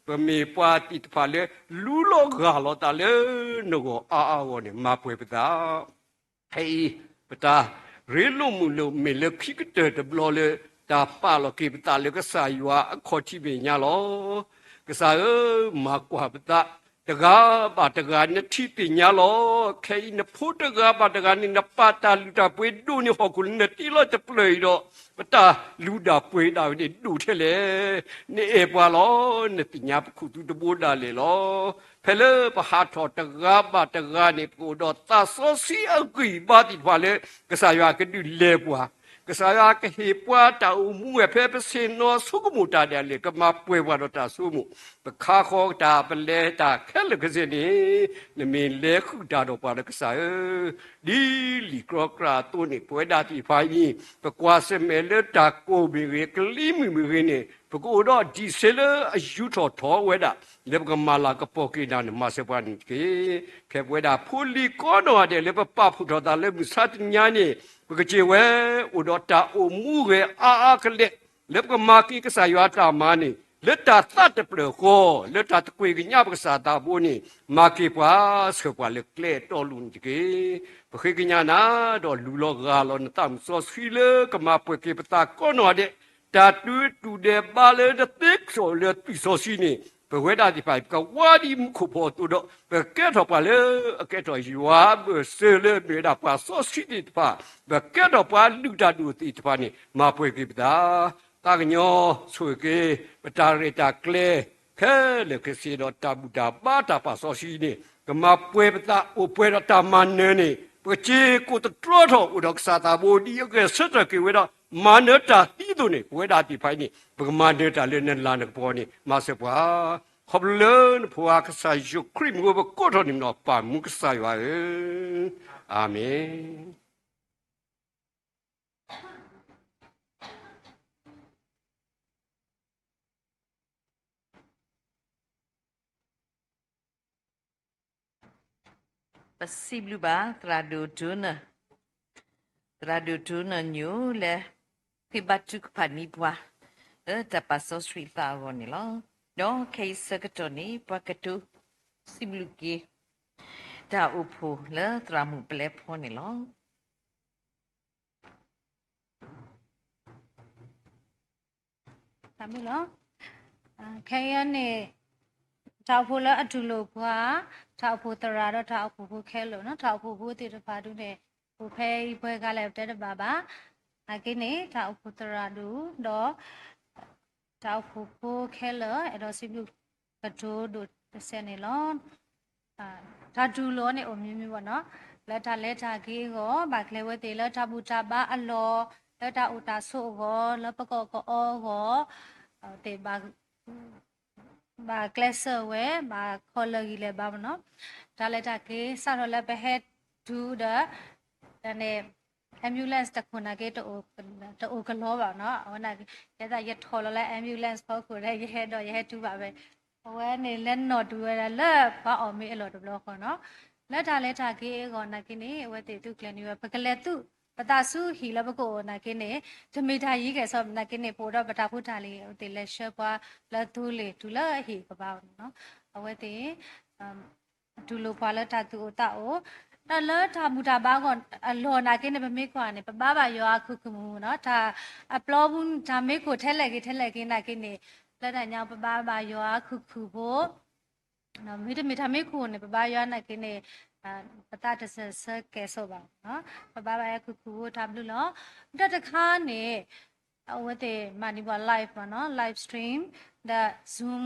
ปมีปาติพาเลลูโลกาโลตาเลนโกอาโวนี่มาป่วยปตาเฮ้ปตาเรลุมุโลเมเลคิกเตตบลอเลตาปาโลกิปตาเลก็สายว่าขอชิเบญาโลก็สามากว่าปตาตกาบาตกาเนทิปิญาโลแค่นพูตกาบาตกานี่นปาตาลูตาป่วยดูนี่ฮอกุลเนติโลจะเปลยโดปตาลูดาป่วยดาวนี่ดูเทเลนี่เอปวาโลนี่ปิญญาคุตุตบูดาเลโลเพลปหาทอตกาบาตกานี่ปูดอตาโซซีอกุยบาติพาเลกษายาก็ดูเลปวากษายาก็เฮปวาตาอุมูเอเพเปเซโนสุกมุตาเดเลก็มาป่วยวาดตาสุมุปะคาคอตาเปเลตาแค่ลกเสนี่นี่มีเลขุดาดปาลกษาดีลิกรอกราตัวนี่ป่วยดาติพายีปะกวาเซเมเลตาโกบิเรกลิมิเรนี่ปะกูดอดิเซเลอายุทอทอเวดาเลปกมาลากะปอกีดานมาเสปานิเกเพเวดาพูลิโกโนเดเลปปาพุทธาเลมุสัตญานี่ปกจิเวอุดตาอุมูเรอาคเลเลปกมากีกษายาตามานี่เลตาตัดเปลือกโกเลตาตะกุยกิญาปกษาตาบุนี่มากีปาสกว่าเลเกลตอลุนจิเกปะกิญานาดอลูโลกาลอนตัมโซสฟิเลกมาปกิปตาโกโนเดตาตูเดบาเลเดติกโซเลปิโซซินี่เปเวดาติไปกวาดิมคุโพตุโดเปเกตอปาเลเกตอยูวาเบเซเลเมดาปาโซซิติปาเปเกตอปาลูดาดูติปานี่มาปกิปตาตากญอสุเกปตาเรตาเกลเคเลกสิโดตาบุดาบาตาปาโซซินี่กมาป่วยปตาอุป่วยตามันเนนี่ปเจกูตตรอทออุดกษาตาบูดีเกสตะเกเวดามาเนตาตีตุนี่ป่วยดาติไปนี่ปกมาเนตาเลนลานกปอนี่มาเสปวาขอบเลินผัวกษายุคริมกูบกอทอนิมนอปามุกษายวาอาเมนปสิบลูบาตราดูดูนะยูเลคือบัตรพันนี้ปะแต่ปัสสาวะสตรีตาวนี่ล่ะน้องเคยสักตัวนี้ปะกตูสิบลูกีตาอุปูเลตรามุเปลพอนี่ล่ะทำไม่หรอแค่ยันเนี่ยท้าวพูแล้วอดุโลกว่าท้าวพูตราแล้วท้าวพูแค่หรอนะท้าวพูติดพาดูเนี่ยผู้เพย์เพย์กันแล้วแต่บ้าบ้าอากินี่ท้าวพูตราดูดอท้าวพูแค่หรอไอ้ดอสิบลูกกระโดดดูเส้นนี่ล้อถ้าดูล้อเนี่ยอมยิ้มวะเนาะแล้วถ้าเล่ถ้ากี้ก็บากเลยว่าตีแล้วถ้าบูชาบ้าอัลโลแล้วถ้าอุตาสุก็แล้วประกอบก็ก็ตีบากคลาสเวบาคอลเลกีเลบาเนาะถ้าเล่ถ้ากี้สารเลไปเฮ็ดดูเด้อแต่เนี่ยambulance ตะคนน่ะเกตโอกล้อบ่เนาะวันน่ะยะตะยะทอแล้ว ambulance พอကိုได้ยะเฮ็ดดอยะเฮ็ดတူပါပဲဟိုကနေလက်နော်တူရလဲဘာအောင်မေအလော်တဘလောခေါ်เนาะလက်ထားလဲထားကေကောနာကိနေဝဲတေတုကလနေဝဲပကလက်တုပတာစုဟီလဘကိုနာကိနေဓမေထာကြီးကဲဆောနာကိနေပိုတော့ပတာဖုထာလေးတေလက်ရှက်ပွားလက်သူလေဒူလာဟီကပါเนาะအဝဲတေဒူလိုပွားလက်တာသူတာအိုတလထာမူတာဘာကောအလော်နာကိနေပမေကွာနေပပဘာယောအခုကမှုเนาะဒါအပလောဘူးဒါမေကိုထဲလက်ကိနာကိနေလက်တညာပပဘာယောအခုဖို့နော်မိတမီထမေခုနေပပယောနာကိနေ ပတာတဆကဲဆိုပါနော်ဘာဘာခုခုတာဘလူလောတတခါနေအဝတ်တဲ့မနီပါ live ပါနော် live stream the zoom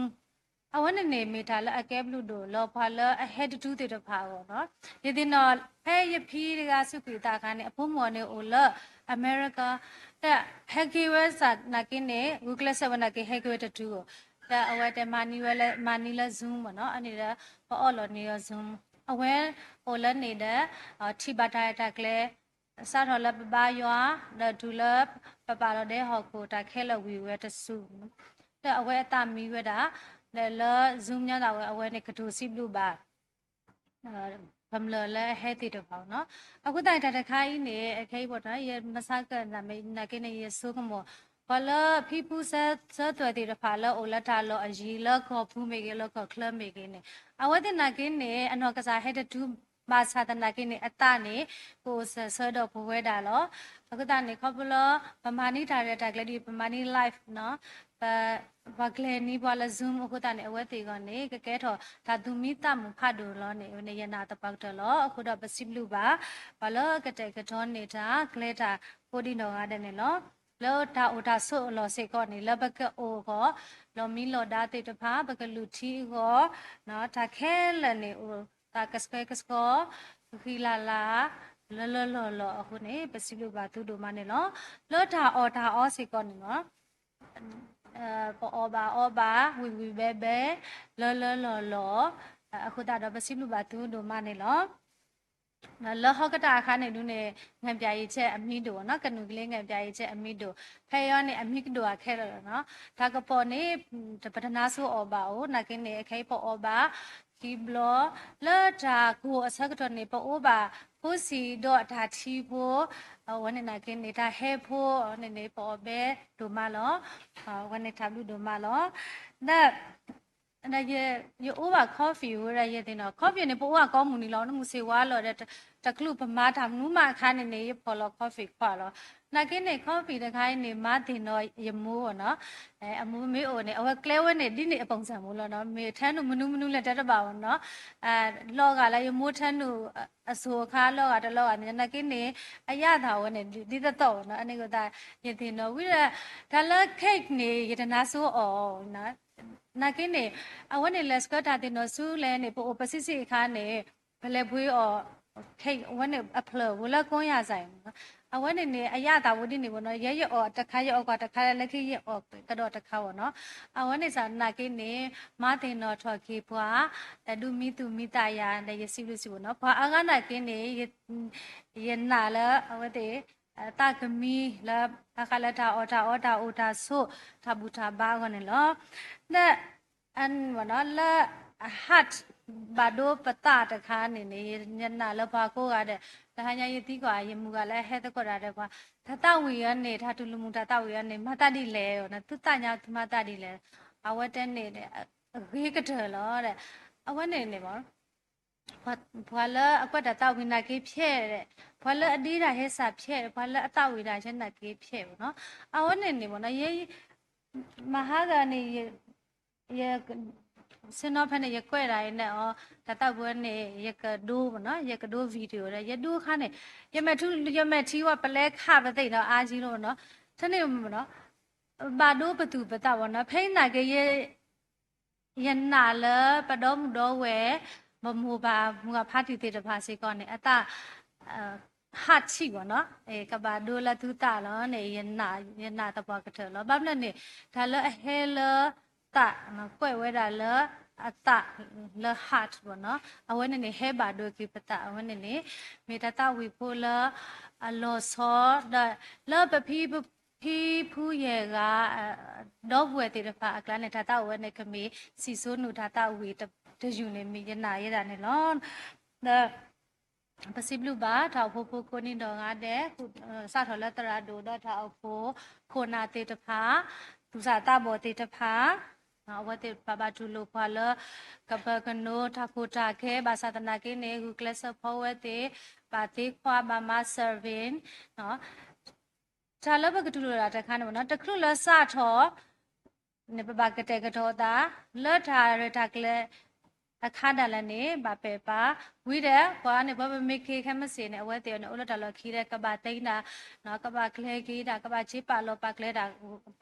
အဝတ်နေမိတာလအကဲဘလူတို့လောဖာလအဟက်တူတဲ့တဖာပေါ့နော်ဒီတင်တော့ဖဲရဖီးကစုကွေတာခါနေအဖို့မော်နေအိုလအမေရိကတဲ့ဟက်ဂီဝဲစာနာကင်းနေ Google 7နာကဟက်ဂီဝဲတူကိုတဲ့အဝတ်တဲ့မနီလာ zoom ပေါ့နော်အနေနဲ့ပေါ်လော်နေရ zoom အဝဲဟိုလနေတဲ့ထိပါတာကလည်းစားတော်လပပရွာဒူလပပရတဲ့ဟောကိုတာခဲလဝီဝဲတဆုတဲ့အဝဲအတမီဝဲတာလဲ zoom ညတာဝဲအဝဲနေကတူစီဘလူပါဗမ်လလဲဟဲတီတော့ပေါ့နော်အခုတိုင်တခိုင်းနေအခဲပေါ့နော်ရမစကနာမေနာကနေရဆိုကမောဘာလဖီပူဆက်တော်တဲ့ဖာလအိုလတာလောအကြီးလခေါ်ဖူးမေကလခေါ်ကလမေကနေအဝဲတဲ့နာကင်းနေအနော်ကစားဟဲတတူမာသာတနာကင်းနေအတနေကိုဆတော်ဘဝဲတာလောအခုတနေခေါပလပမာနီထားတဲ့တက်ကလေးဒီပမာနီ live နော်ဘာကလေးနီဘာလ zoom အခုတနေအဝဲတေကနေကကဲထော်ဒါသူမိတမှုဖတ်တို့လောနေရနာတပတ်တလောအခုတော့ပစိဘလူပါဘာလကတဲ့ကတော့နေတာကလေးတာကိုဒီနော်ရတဲ့နေလောလောတာအိုတာဆုလောစေကောနေလဘကအိုကောလောမီလောဒါတေတဖာဘကလူတီကောနော်တာခဲလနေအိုတာကစကောခီလာလာလောအခုနေပစီလူပါသူတို့မနေလောလောတာအော်တာအောစေကောနေနော်အော်ဘာဝီဘဲလောအခုတာတော့ပစီလူပါသူတို့မနေလောလောဟကတာခါနေလူနေငံပြရေးချက်အမိတို့နော်ကနုကလေးငံပြရေးချက်အမိတို့ဖဲရောနေအမိကတို့ခဲတော့နော်ဒါကပေါ်နေပဒနာဆိုအော်ဘာကိုနာကင်းနေအခဲပေါ်အော်ဘာဒီဘလောလာတာကိုအစကတော့နေပေါ်အော်ဘာကိုစီတော့ဒါချီဖို့ဝနနာကင်းနေတာဟဲဖို့နေပေါ်ပဲဒိုမလောဝနထဘလူဒိုမလောဒါ那也over coffee 或者也得那 coffee 呢，不我搞木尼了，那木些话了，这club 马他们马看的呢也跑了 coffee 快了，那个呢 coffee 的看呢马的呢也木呢，木没有呢，我 clever 呢，的呢帮上木了呢，没谈no munu了这个包呢，老个了也木谈no，说看老个的老个呢，那个呢，呀他我呢，的得到呢，那个他也得呢，为了他了 cake 呢也得拿手哦那。နာကင်းနေအဝနေလက်စကတာတင်တော့ဆူလဲနေပိုပစစ်စစ်ခါနေဘလဲဘွေးအော်ထိတ်ဝနေအဖလဝလကွန်ရဆိုင်အဝနေနေအရတာဝတိနေဘောနော်ရရအော်တခါရအော်ကတခါလက်ခိရအော်ကတော့တခါဘောနော်အဝနေစာနာကင်းနေမတင်တော့ထွက်ခေဖွာတဒုမိသူမိတယာလည်းရစီလို့စီဘောနော်ဘာအကနာကင်းနေရနာလအဝတဲ့တာကမီလာအခလာတာအော်တာဆိုထဘူတာဘာကနေလောthat and wala la hat bado pata ta kha ne ne nyana la ba ko ga de ta hanya yi ti kwa yi mu ga la he ta ko da de kwa ta ta wi ya ne tha tu lu mu ta wi ya ne ma ta di le yo na tu ta nya ma ta di le awa ten ne de ge ka de lo de awa ne ne ba ဘွာလအကွက်တာဝိနာကေဖြဲ့တဲ့ဘွာလအဒီးတာဟဲစာဖြဲ့ဘွာလအတဝိတာချက်နာကေဖြဲ့ပေါ့နော်အဝနေနေပေါ့နော်ရေမဟာကနေရစနောဖနေရကွဲတာရဲ့နဲ့ဩတတဘွဲနေရကဒိုးပေါ့နော်ရကဒိုးဗီဒီယိုတဲ့ရဒိုးခါနေရမထူရမထီဝပလဲခပသိတော့အာကြီးလို့နော်တနေ့ပေါ့နော်ဘာဒိုးဘသူပတပေါ့နော်ဖိနာကေရနာလပတော်မတော်ဝဲမမူပါမူကဖာတီတေတဖာစေကောနေအတဟာချိပေါ့နော်ကဘာဒိုလာသူတာလောနေယနာတပွားကထလောဘာမလဲနေဒါလဟဲလတာနော်ကွဲဝဲတာလအတလဟတ်ပေါ့နော်အဝဲနေဟဲဘာဒိုကိပတာအဝဲနေမေတတာဝီဖိုလအလောစောဒါလပပီဖူးရကတော့ဘွယ်တေတဖာအကလနဲ့ဒါတာဝဲနေခမီစီဆိုနူဒါတာဝီတယူနေမိရနာရတာနေလောဒါပစိဘလူဘာထောက်ဖို့ကိုနေတော့ငါတဲ့စထော်လက်တရာဒိုတော့ထောက်ဖို့ခိုနာတေတဖာသူစာတဘောတေတဖာဝတ်တေပပတူလိုဖွာလကပကနိုထဖိုတာခဲဘာသာတနာကိနေဂူကလစဖောဝတေပါတိခွာဘာမဆာဗင်နော်ဇာလဘကတူလိုတာတခါနော်တခုလစထော်နေပပကတဲ့ကတော့တာလတ်ထားရတာကလေး အခါတလည်းနေဘာပဲပါဝိတဲ့ဘာနေဘာမေခေခမစင်းနဲ့အဝဲတဲ့နဲ့အလတလခီတဲ့ကဘာတိန်တာနော်ကဘာကလေကီတာကဘာချေပါလောပါကလေတာ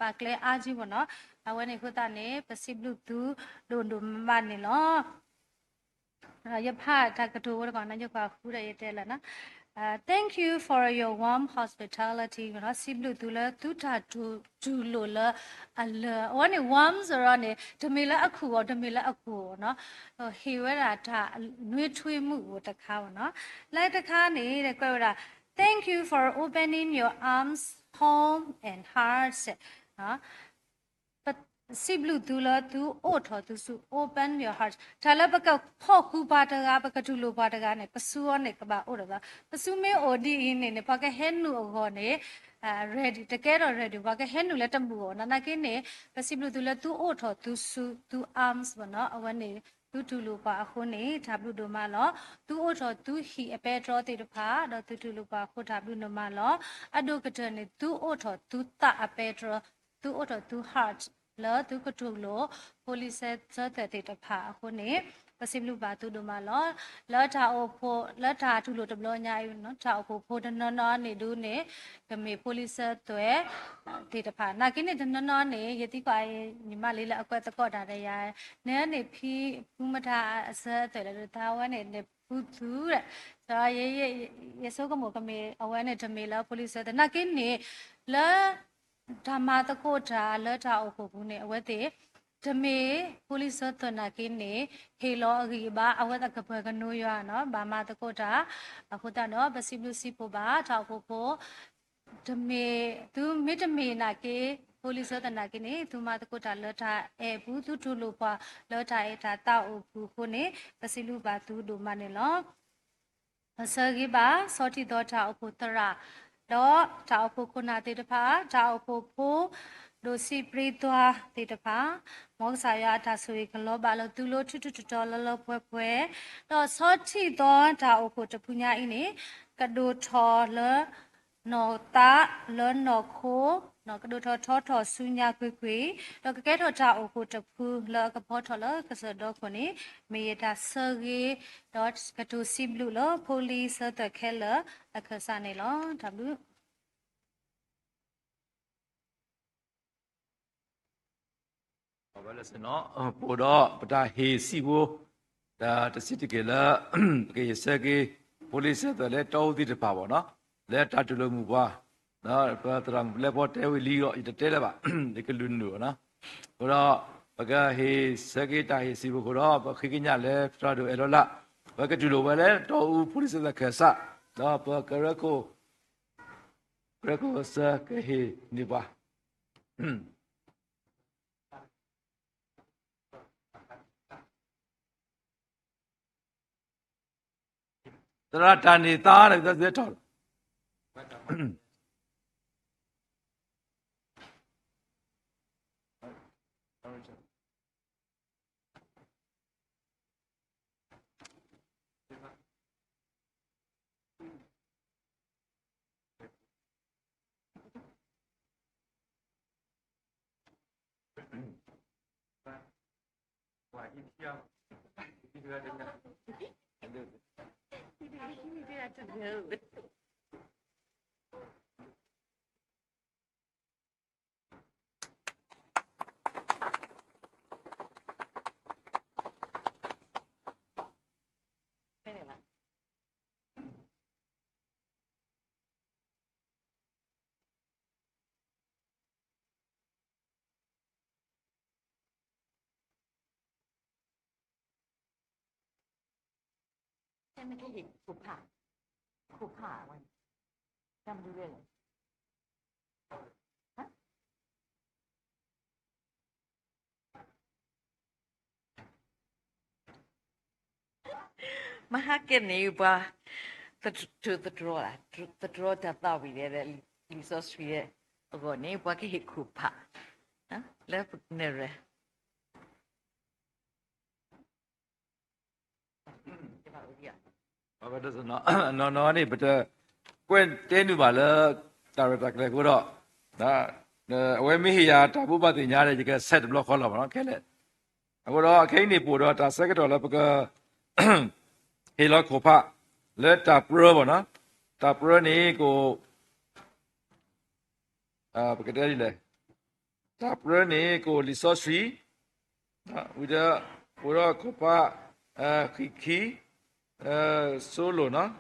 ပါကလေအာကြီးပေါ့နော်အဝဲနေခုတာနေပစိဘလူတူဒွန်ဒွန်မနေလောရဖာတကတူဝရကောင်နညကခူးရတဲ့လနော်thank you for your warm hospitality နော်စိဘလူတူလာတူတာတူလိုလာအလဝနေ warm ဆိုတော့နေဓမေလာအခုရောဓမေလာအခုနော်ဟေဝရာတာနှွေးထွေးမှုကိုတခါပေါ့နော်လိုက်တခါနေတဲ့ကွဲရ thank you for opening your arms home and hearts နော်စိဘလူတူလာတူအိုထော်တူစု open your heart ဒါလည်းဘကဖောက်ခုပါတကားဘကတူလိုပါတကားနဲ့ပစူရောနဲ့ကပါအိုတော့ပစူမဲ OD နေနဲ့ဘကဟဲနူအော်နဲ့ ready တကယ်တော့ ready ဘကဟဲနူလက်တမှုရောနာနာကင်းနဲ့ပစိဘလူတူလာတူအိုထော်တူစုတူ arms ဘောနော်အဝနေတူလိုပါအခုနေဒါဘလူတို့မလောတူအိုထော်တူဟီအပဲတော်တေတဖာတော့တူလိုပါခုဒါဘလူနမလောအဒုကတနေတူအိုထော်တူတာအပဲတော်တူအိုထော်တူ heartလာသူကတူလို့ police တဲ့တဖာအခုနေပစိဘလူပါသူတို့မလောလာတာအိုဖို့လာတာသူလို့တဘလညာယူနော်တာအိုဖို့ဒနော်နေဒူးနေကမေ police တဲ့တေတဖာနာကိနေဒနော်နေယတိကွာညီမလေးလည်းအကွက်တကော့တာတဲ့ရနဲနေဖီဘူးမထာအစတဲ့လေဒါဝနဲ့ဘူးသူတဲ့ဒါရေဆိုကမောကမေအဝဲနဲ့ဓမေလာ police တဲ့နာကိနေလာဓမ္မတကောတာလက်တာအဖို့ဘူးနေအဝဲတဲ့ဓမေပိုလီစတနာကိနေဟေလောအဂီဘာအဝဲတကပွဲကနိုးရနော်ဘာမတကောတာအခုတနော်ပစီဘလူစီပိုဘာထောက်ဖို့ဓမေသူမိတမေနာကေပိုလီစတနာကိနေသူမတကောတာလက်တာအဲဘူးသူထူလို့ပါလက်တာအဲတာတောက်ဘူးခုနေပစီလူပါသူဒိုမနေလောဆာဂီဘာစောတိတော်တာအဖို့တရာတော့တာအဖို့ခုနာတေတဖာတာအဖို့ဖို့ဒိုစီပရိသွားတေတဖာမောက္ခာယတာဆိုရကလောပါလို့သူလို့ထွတ်တော်လလပွဲတော့စောတိတော်တာအဖို့တပူညာအင်းနေကဒိုထော်လနော်တာလနော်ခိုနော်ကဒိုထော်ဆုညာကွေတော့ကကဲထော်တာအဖို့တပူလကဘောထော်လကစတော့ခုနေမေယတာဆာဂီတော့ကဒိုစီဘလူလပိုလီစတခဲလအခဆာနေလောwဘာလဲစနော်ပိုတော့ပတာဟေစီဘောဒါတစစ်တကယ်လားကေစကေပိုလီစ်တော့လဲတောင်းတိတပါပေါ့နော်လဲတတူလို့မူပါနော်ပထရမ်လဲပေါ်တဲဝီလီရောတဲလဲပါဒီကလွန်းလို့နော်ဟိုတော့ဘကဟေစကေတာဟေစီဘောကတော့ခိကညလဲဖတာတို့အလောလာဘကတူလို့ပဲလဲတောင်းပိုလီစ်ကဆာတော့ပကရကိုစကေဟေနေပါတရတန်နေသားတယ်သက်တော်ไม่ได้เห็นขู่ผ่าวันจำดูเลยเหรอฮะมาหาเกณฑ์นี่ป่ะthe draw จะต่อไปเลยรีซอสฟีเลยโอ้โหนี่ป่ะแค่เห็นขู่ผ่าฮะแล้วเนี่ยเลยဘာပဲဆိုနော်နေဘတ်ကွန်းတဲနူပါလားတာရတက်လေကိုတော့ဒါအဝဲမေးရတာဘုပတိညာတဲ့ကဆက်ဘလော့ခေါ်လာပါနော်ခဲလေ အခုတော့အခင်းနေပို့တော့ဒါစက်ကတော့လည်းပကဟေလောခေါ်ဖလက်တာပရပေါ့နော်တာပရနေကိုပကတဲ့လေတာပရနေကိုလီဆော့စီဝိဒါဝရခေါ်ဖခီဆိုလိုနော်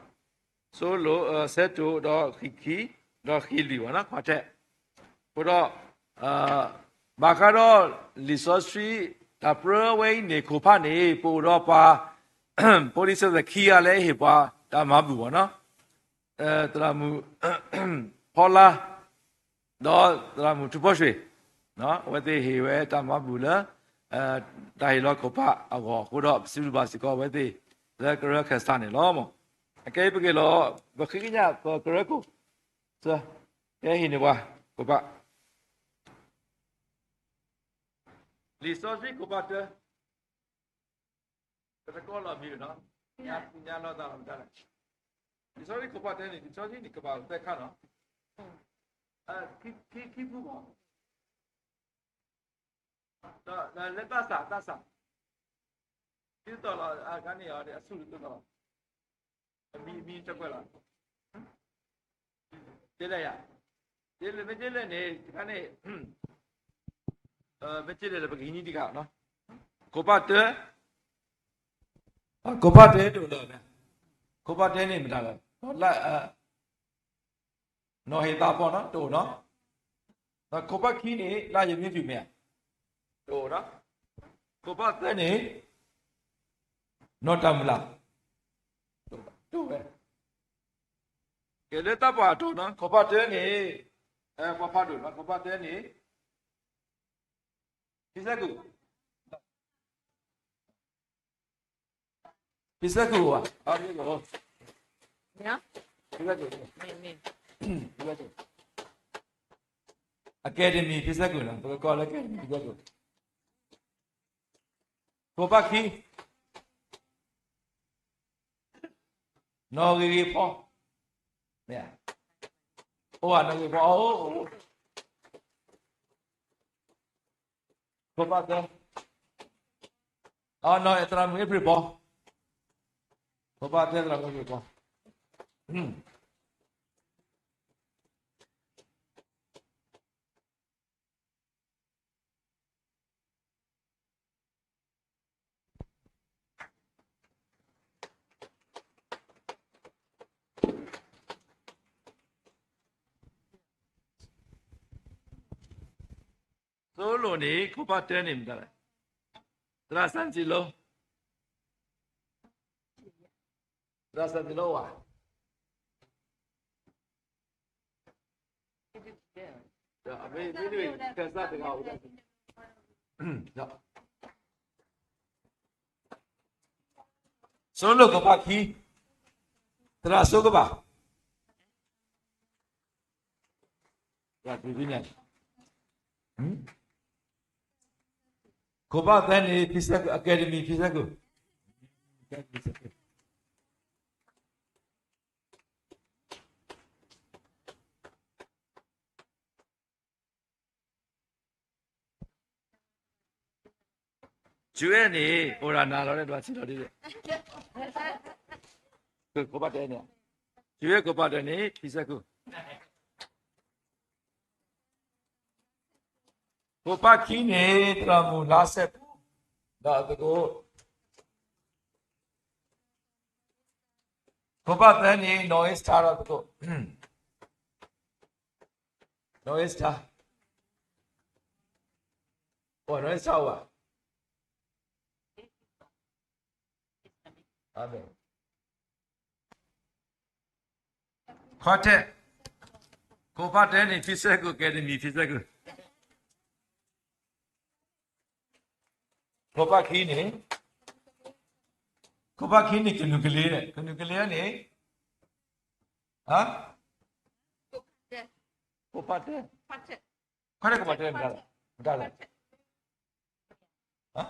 ဆိုလိုဆက်တူတော့ခီတော့ခီလီပေါ့နော်ခွာတဲ့ဘုတော့ဘာကတော့လီဆော့စီတာပရဝဲနေခေါ်ဖနေပို့တော့ပါပိုလီဆက်ခီရလဲဟေပါတာမဘူးပေါ့နော်တရာမူဖောလာတော့တရာမူသူပေါ်ရွှေနော်ဝတ်သေးဟေဝဲတာမဘူးလားတိုင်လောကပါအောခုတော့စီလူပါစီကောဝဲသေးလက်ကြရခက်စနေလောမအကဲပကေလောဘခိညာတော့ကြရကိုစရဲဟိနေဝါကိုပါလီဆိုစီကိုပါတဲ့တကောလာပြီနော်ညာတော့တာမတားဒီဆိုရီကိုပါတဲ့ဒီဆိုရီဒီကပါတက်ခါနော်ခိဘူးပါတော့လက်တာစာဒီတော့လာကနေရတယ်အဆုတော့မီတက်ွက်လာတဲလိုက်ရတဲလေမတဲလေနေဒီကနေမတဲလေပကင်းဒီကနော်ကိုပါတဲ့ကိုပါတဲ့တို့တော့ကိုပါတဲ့နေမတားလားလက်နော်ဟေတာပေါ့နော်တို့နော်ကိုပါခီးနေလာရမြင့်ပြမယ်တို့နော်ကိုပါတဲ့နေနော်တမလားတို့ပဲကဲလက်တပ်ပါတို့နော်ကိုပါတဲ့နေပပတို့နော်ကိုပါတဲ့နေဒီစကူပစ္စကူอ่ะအော်ဒီကောညာပစ္စကူမင်းပစ္စကူအကယ်ဒမီပစ္စကူလားဘယ်ကောလဲကဲပစ္စကူကိုပါခီနော်ဂီပေါ်မြာဟိုကနော်ဂီပေါ်ကိုပါတဲ့အော်နော်အတရာမီပြပေါ်ကိုပါတဲ့လာကိုပေါ့ဆိုလိုနေကိုပါတဲ့နေမလားတရာစန်စီလောRasa di loa. Ya, ini kasa tengah udah. Ya. Solo ke pagi. Terasuk ke pak? Ya, bibinya. Kau pak tadi bisa akademi bisa ke? Jual ni orang nalar ni dua cilo dia. Kopat ni. Jual kopat ni bisa ku. Kopat kini teramu lasep. Dah tu. Kopat ni noise cara tu. Noise cara. Oh noise cara. Amen. Khote. Ko pa de ni physics ko ke ni physics ko. Ko pa khi ni. Ko pa khi ni kenu kele ne. Kenu kele ni. Ha? Ko pa de. Khote ko pa de ni. Da la. Ha?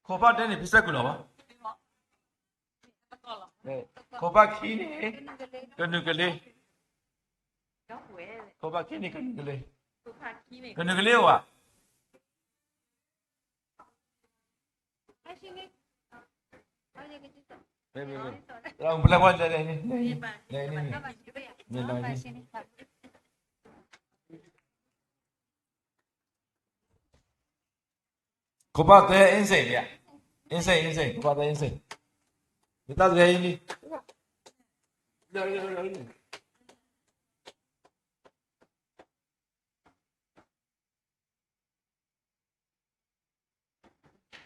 Ko pa de ni physics ko lo ba? Ko pa khi ni kenu kele. Ko pa khi ni kenu kele. ကနကလေးကွာ เราเปล่าจะได้นี่ကိုပါတဲ့အင်းစိန်ဗျအင်းစိန်ကိုပါတဲ့အင်းစိန်မိသားစုရဲ့นี่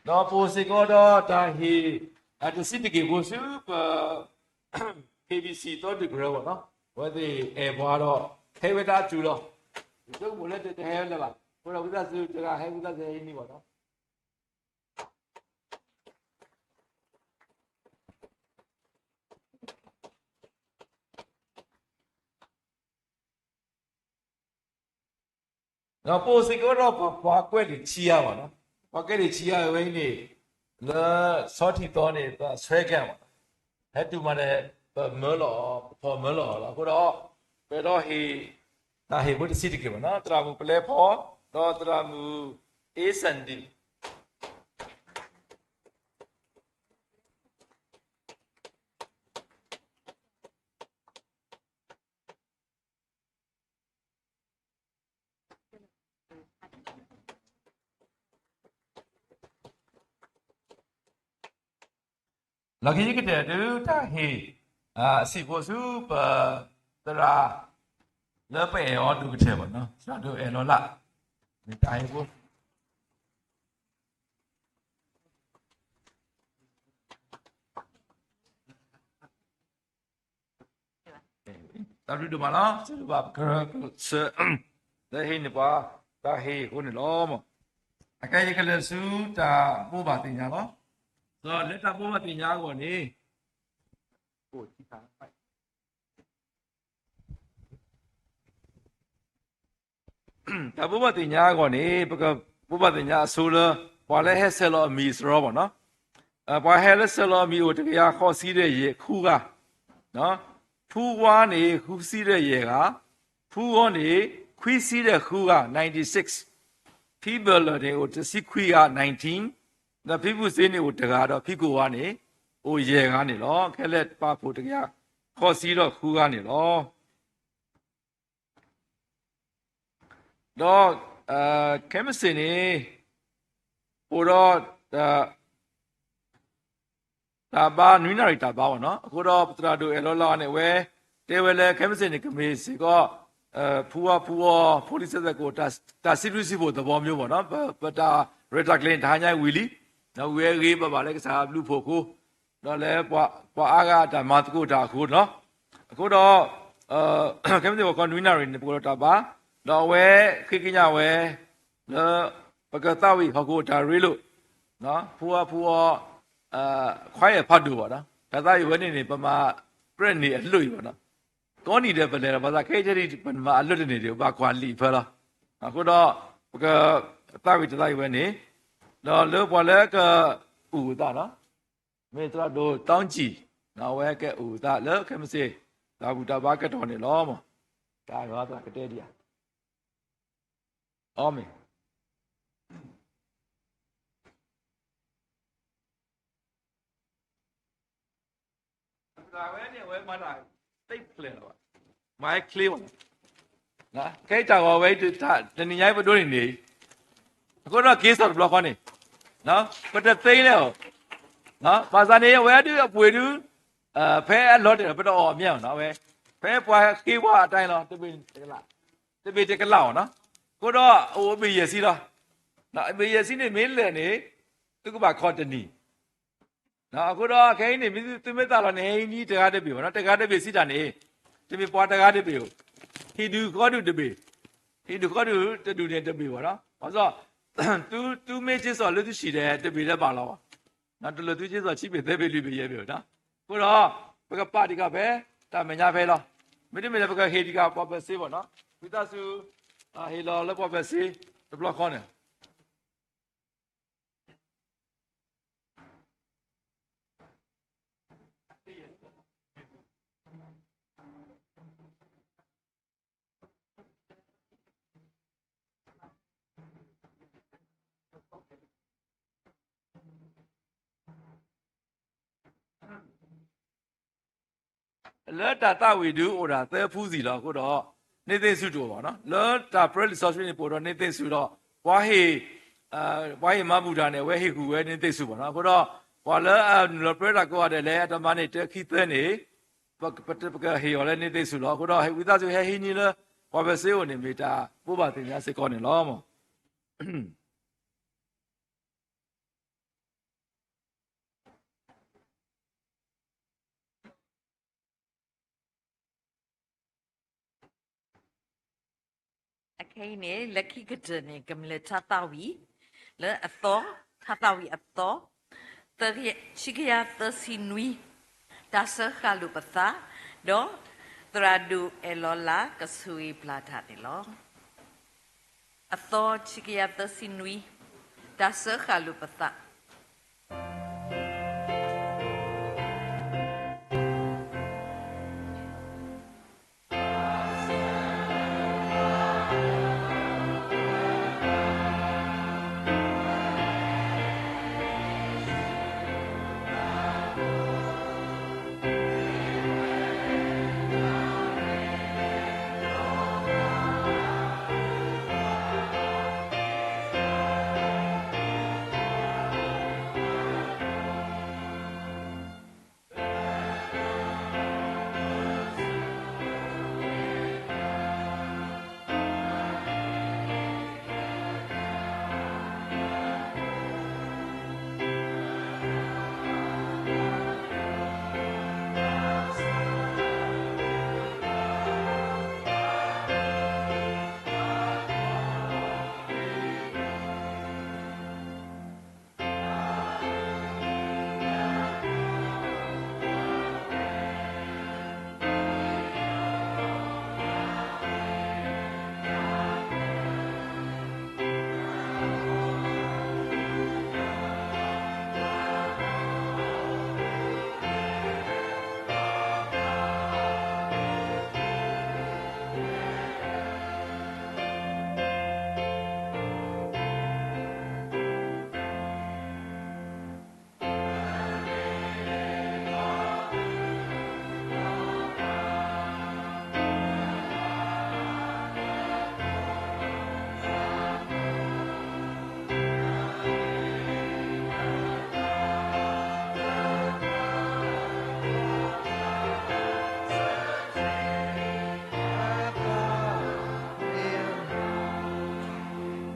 တော့ပိုစီကတော့တာဟီat the city ke go super KBC တော့ဒီ grow ပေါ့နော်ဝဲဒီအဲဘွားတော့ဟဲဝတာကျူတော့ဒီဘလက်တဲ့ဟဲလည်းပါဘုရားဝိသစုတကဟဲဝိသစေနေပေါ့နော်တော့ပိုစီကတော့ဘာကွက်တွေချီရပါနော်ဘာကွက်တွေချီရဝင်းနေလာစောတီတော်နေတာဆွဲခဲ့ပါဟဲ့တူမတဲ့မဲလောဖော်မဲလောလာကိုတော့ဘယ်တော့ဟီတာဟီဘုဒ္ဓစီတကေမနော်တရာမူပလဲဖော်တော့တရာမူအေးစန်ဒီလာကြီးကတဲ့တူတာဟီစီဖို့စုပတရာလဲပဲရောတူကတဲ့ပေါ့နော်စတူအဲလောလာဒီတိုင်းကိုတာလူတို့မလားစတူပါကရစတဲ့ဟင်းပါတာဟီကိုနေလောမအကဲကလေးစုတာပို့ပါတင်ညာနော်ဆိုလက်တာပို့ပါတင်ညာကိုနေကိုကြည့်တာဒါဘုဘတင်ညာကောနေပကဘုဘတင်ညာဆိုလပွာလဲဟဲဆယ်လောမီစရောပေါ့နော်ပွာဟဲလဲဆယ်လောမီကိုတကယ်ခေါ်စီးတဲ့ရေခူးကနော်ဖူးဝါနေခူးစီးတဲ့ရေကဖူးဝါနေခွီးစီးတဲ့ခူးက96 people တွေကိုတစီခွီးက19ဒါဖိဘူးစင်းတွေကိုတကားတော့ဖိကိုဝါနေဟိုရေကနေလောခဲလက်ပါဖို့တကယ်ခေါ်စီးတော့ခူးကနေလောတော့ကဲမစင်းနေဟိုတော့ဒါဘာနွိနာရီတာပါဘောနော်အခုတော့ပတရာတို့အလောလာနဲ့ဝဲတဲဝဲလဲကဲမစင်းနေကမေစီကဖူဝဖိုလီဆက်ကိုတာစီရီစီဖို့သဘောမျိုးပေါ့နော်ပတာရတာကလင်ထားညိုင်ဝီလီနော်ဝဲရေးပါပါလဲကစားဘလူးဖို့ကိုတော့လဲပွာအားကဒါမတ်ကိုဒါခုနော်အခုတော့ကဲမစင်းကနွိနာရီနဲ့ပို့တော့တာပါတော့ဝဲခိကညဝဲပကတဝီဟောကိုဒါရီလို့နော်ဖူဝခွားရဖတ်တူပေါ့နော်ဒါသားရဝဲနေပမာပရက်နေအလွတ်ပေါ့နော်ကောနီတဲ့ပလဲဘာသာခဲချရီပမာအလွတ်နေတယ်ဘာခွာလီဖလားအခုတော့ပကတဝီတလိုက်ဝဲနေတော့လောပေါ်လဲကဥဒါနော်မေတ္တာတို့တောင်းကြည့်နော်ဝဲကဲဥဒါလောခဲမစေဒါဘူးတဘာကတော်နေလောမဒါရောတော့ကတဲ့ဒီအာမင်ဒါဝဲနေဝဲမလာတိတ်ဖလဲတော့မိုက်ကလေးနော်ခဲတာကောဝဲတနင်္ဂနွေဘဒိုးနေအခုတော့ကေးဆော့ဘလော့ခေါနေနော်ပတသိန်းလဲနော်ပါစာနေဝဲတူအပွေတူဖဲအလော့တယ်ဘတော့အမြောက်နော်ဝဲဖဲပွားကေးဘွားအတိုင်းတော့တပိတကလောက်နော်ကိုတော့ဟိုအမေရစီတော့နော်အမေရစီနေမင်းလဲနေသူကပါခေါ်တနီနော်အခုတော့ခိုင်းနေသူမေတ္တာတော့နေနီးတကားတက်ပြီနော်တကားတက်ပြီစီတာနေတပြီပွားတကားတက်ပြီဟီဒူခေါ်တူတပြီဟီဒူခေါ်တူတူနေတပြီပေါ့နော်ဘာလို့သူမေချစ်စော်လို့သူရှိတယ်တပြီလည်းပါတော့နော်တလို့သူချစ်စော်ချိပြီသေးပြီလူပြီရဲ့ပြီနော်ကိုတော့ဘကပါတီကပဲတာမညာဖဲတော့မိတမေလည်းဘကဟေဒီကပေါ်ပစေပေါ့နော်ဝိသစုဟေလောလည်းပေါ်ပစေတဘလခေါ်နေ လောတာတာဝီဒူအိုတာသဲဖူးစီတော့ခုတော့နေတဲ့စုတော့ပါနော်လောတာပရက်ဆော့စနေပေါ်တော့နေတဲ့စုတော့ဝါဟေဝါဟေမဘူတာနဲ့ဝဲဟေကူဝဲနေတဲ့စုပါနော်ခုတော့ဝါလောပရက်တာကိုရတယ်လေအတမနဲ့တခိသဲနေပကဟေရောလည်းနေတဲ့စုတော့ခုတော့ဟေဝိသားစုဟေဟင်းနီလဝါပဲစေကိုနေမိတာပို့ပါတင်ညာစစ်ကောနေလောမောOkay, ne lucky gedene gemle tatawi le atho tatawi atho teri chikya tersinui dasa kalupatha do tradu elola kasui plata de lo atho chikya tersinui dasa kalupatha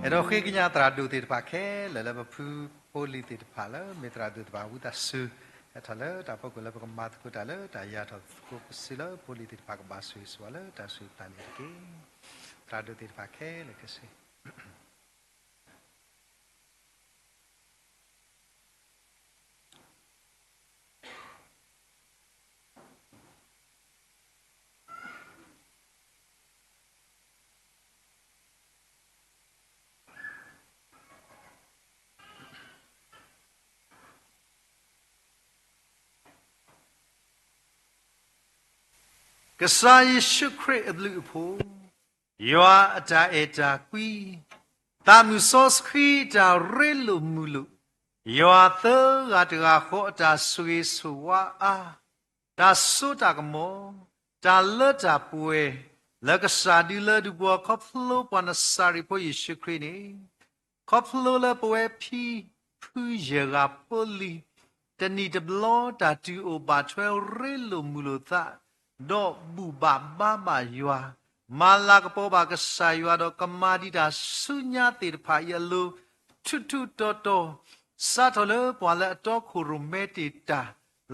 Ero khignya tradu tir pakhe lele bapu poli tir phala me tradu ba uta su ethala ta pokula pakamat ku tala ta ya tho ku sila poli tir pak ba su swala ta su tani ke tradu tir pakhe le kese Kasai shukre adlupo Yoa ata eta kui Tamu sos kri ta relu mulu Yoa the ata ho ta sui suwa a Ta su ta kamo Ta le ta pue Le kasadi le du bo koplo pana sari po yishukre ni Koplo le poe pi Pu yega poli Tani de blo ta tu o ba twe relu mulu ta Do bu ba ba ma yua malak po ba ka sa yua do kamadi da sunya tir pha ya lu tu tu to to sa tho le pwa le to khu ru me ti ta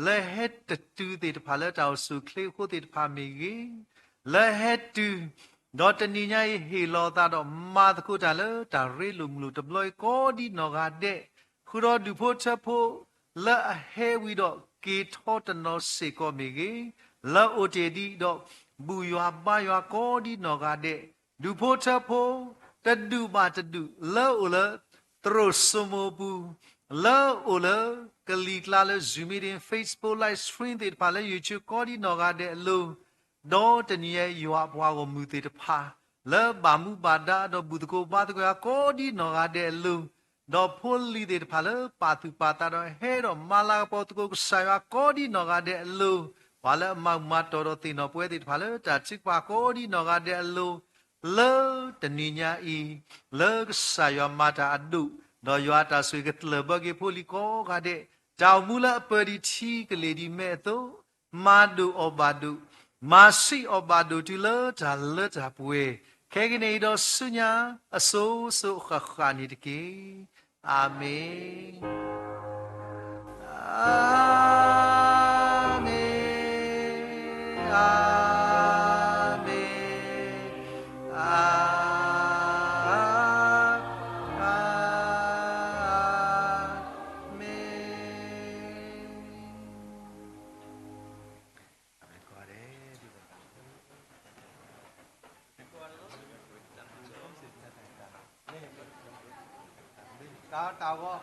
le het tu ti pha le ta su kle khu ti pha mi gi le het tu do ta ni nya he lo ta do ma ta khu ta le ta re lu lu ta bloi ko di no ga de khu do du pho cha pho le he wi do ki tho ta no se ko mi gi La otedi do bu yua ba yua ko di no ga de du pho cha pho ta du ba ta du la o la tro sumo bu la o la kali kla le zoom in Facebook live stream de pa le YouTube ko di no ga de lo do ta ni ye yua bwa ko mu te ta pha la ba mu ba da do bu ko ba to ko di no ga de lo do pho li de pa le pa tu pa ta do he do ma la po to ko sa ya ko di no ga de lo ဘာလဲမောက်မတော်တော်တင်တော်ပွဲတိဘာလဲတာချစ်ပါကိုဒီနော်ကတဲ့အလိုလောတနိညာဤလောဆာယမတာအဒုနော်ရွာတာဆွေကတလဘကေဖိုလီကိုကတဲ့တောင်မူလအပရီချီကလေးဒီမဲ့တော့မာဒုအဘဒုမာစီအဘဒုတူလောတာလောတာပွဲခဲကနေတော့ဆုညာအစိုးဆုခခာနိတကေအာမင်အာမင်အာမင်အာမင်တာဝါ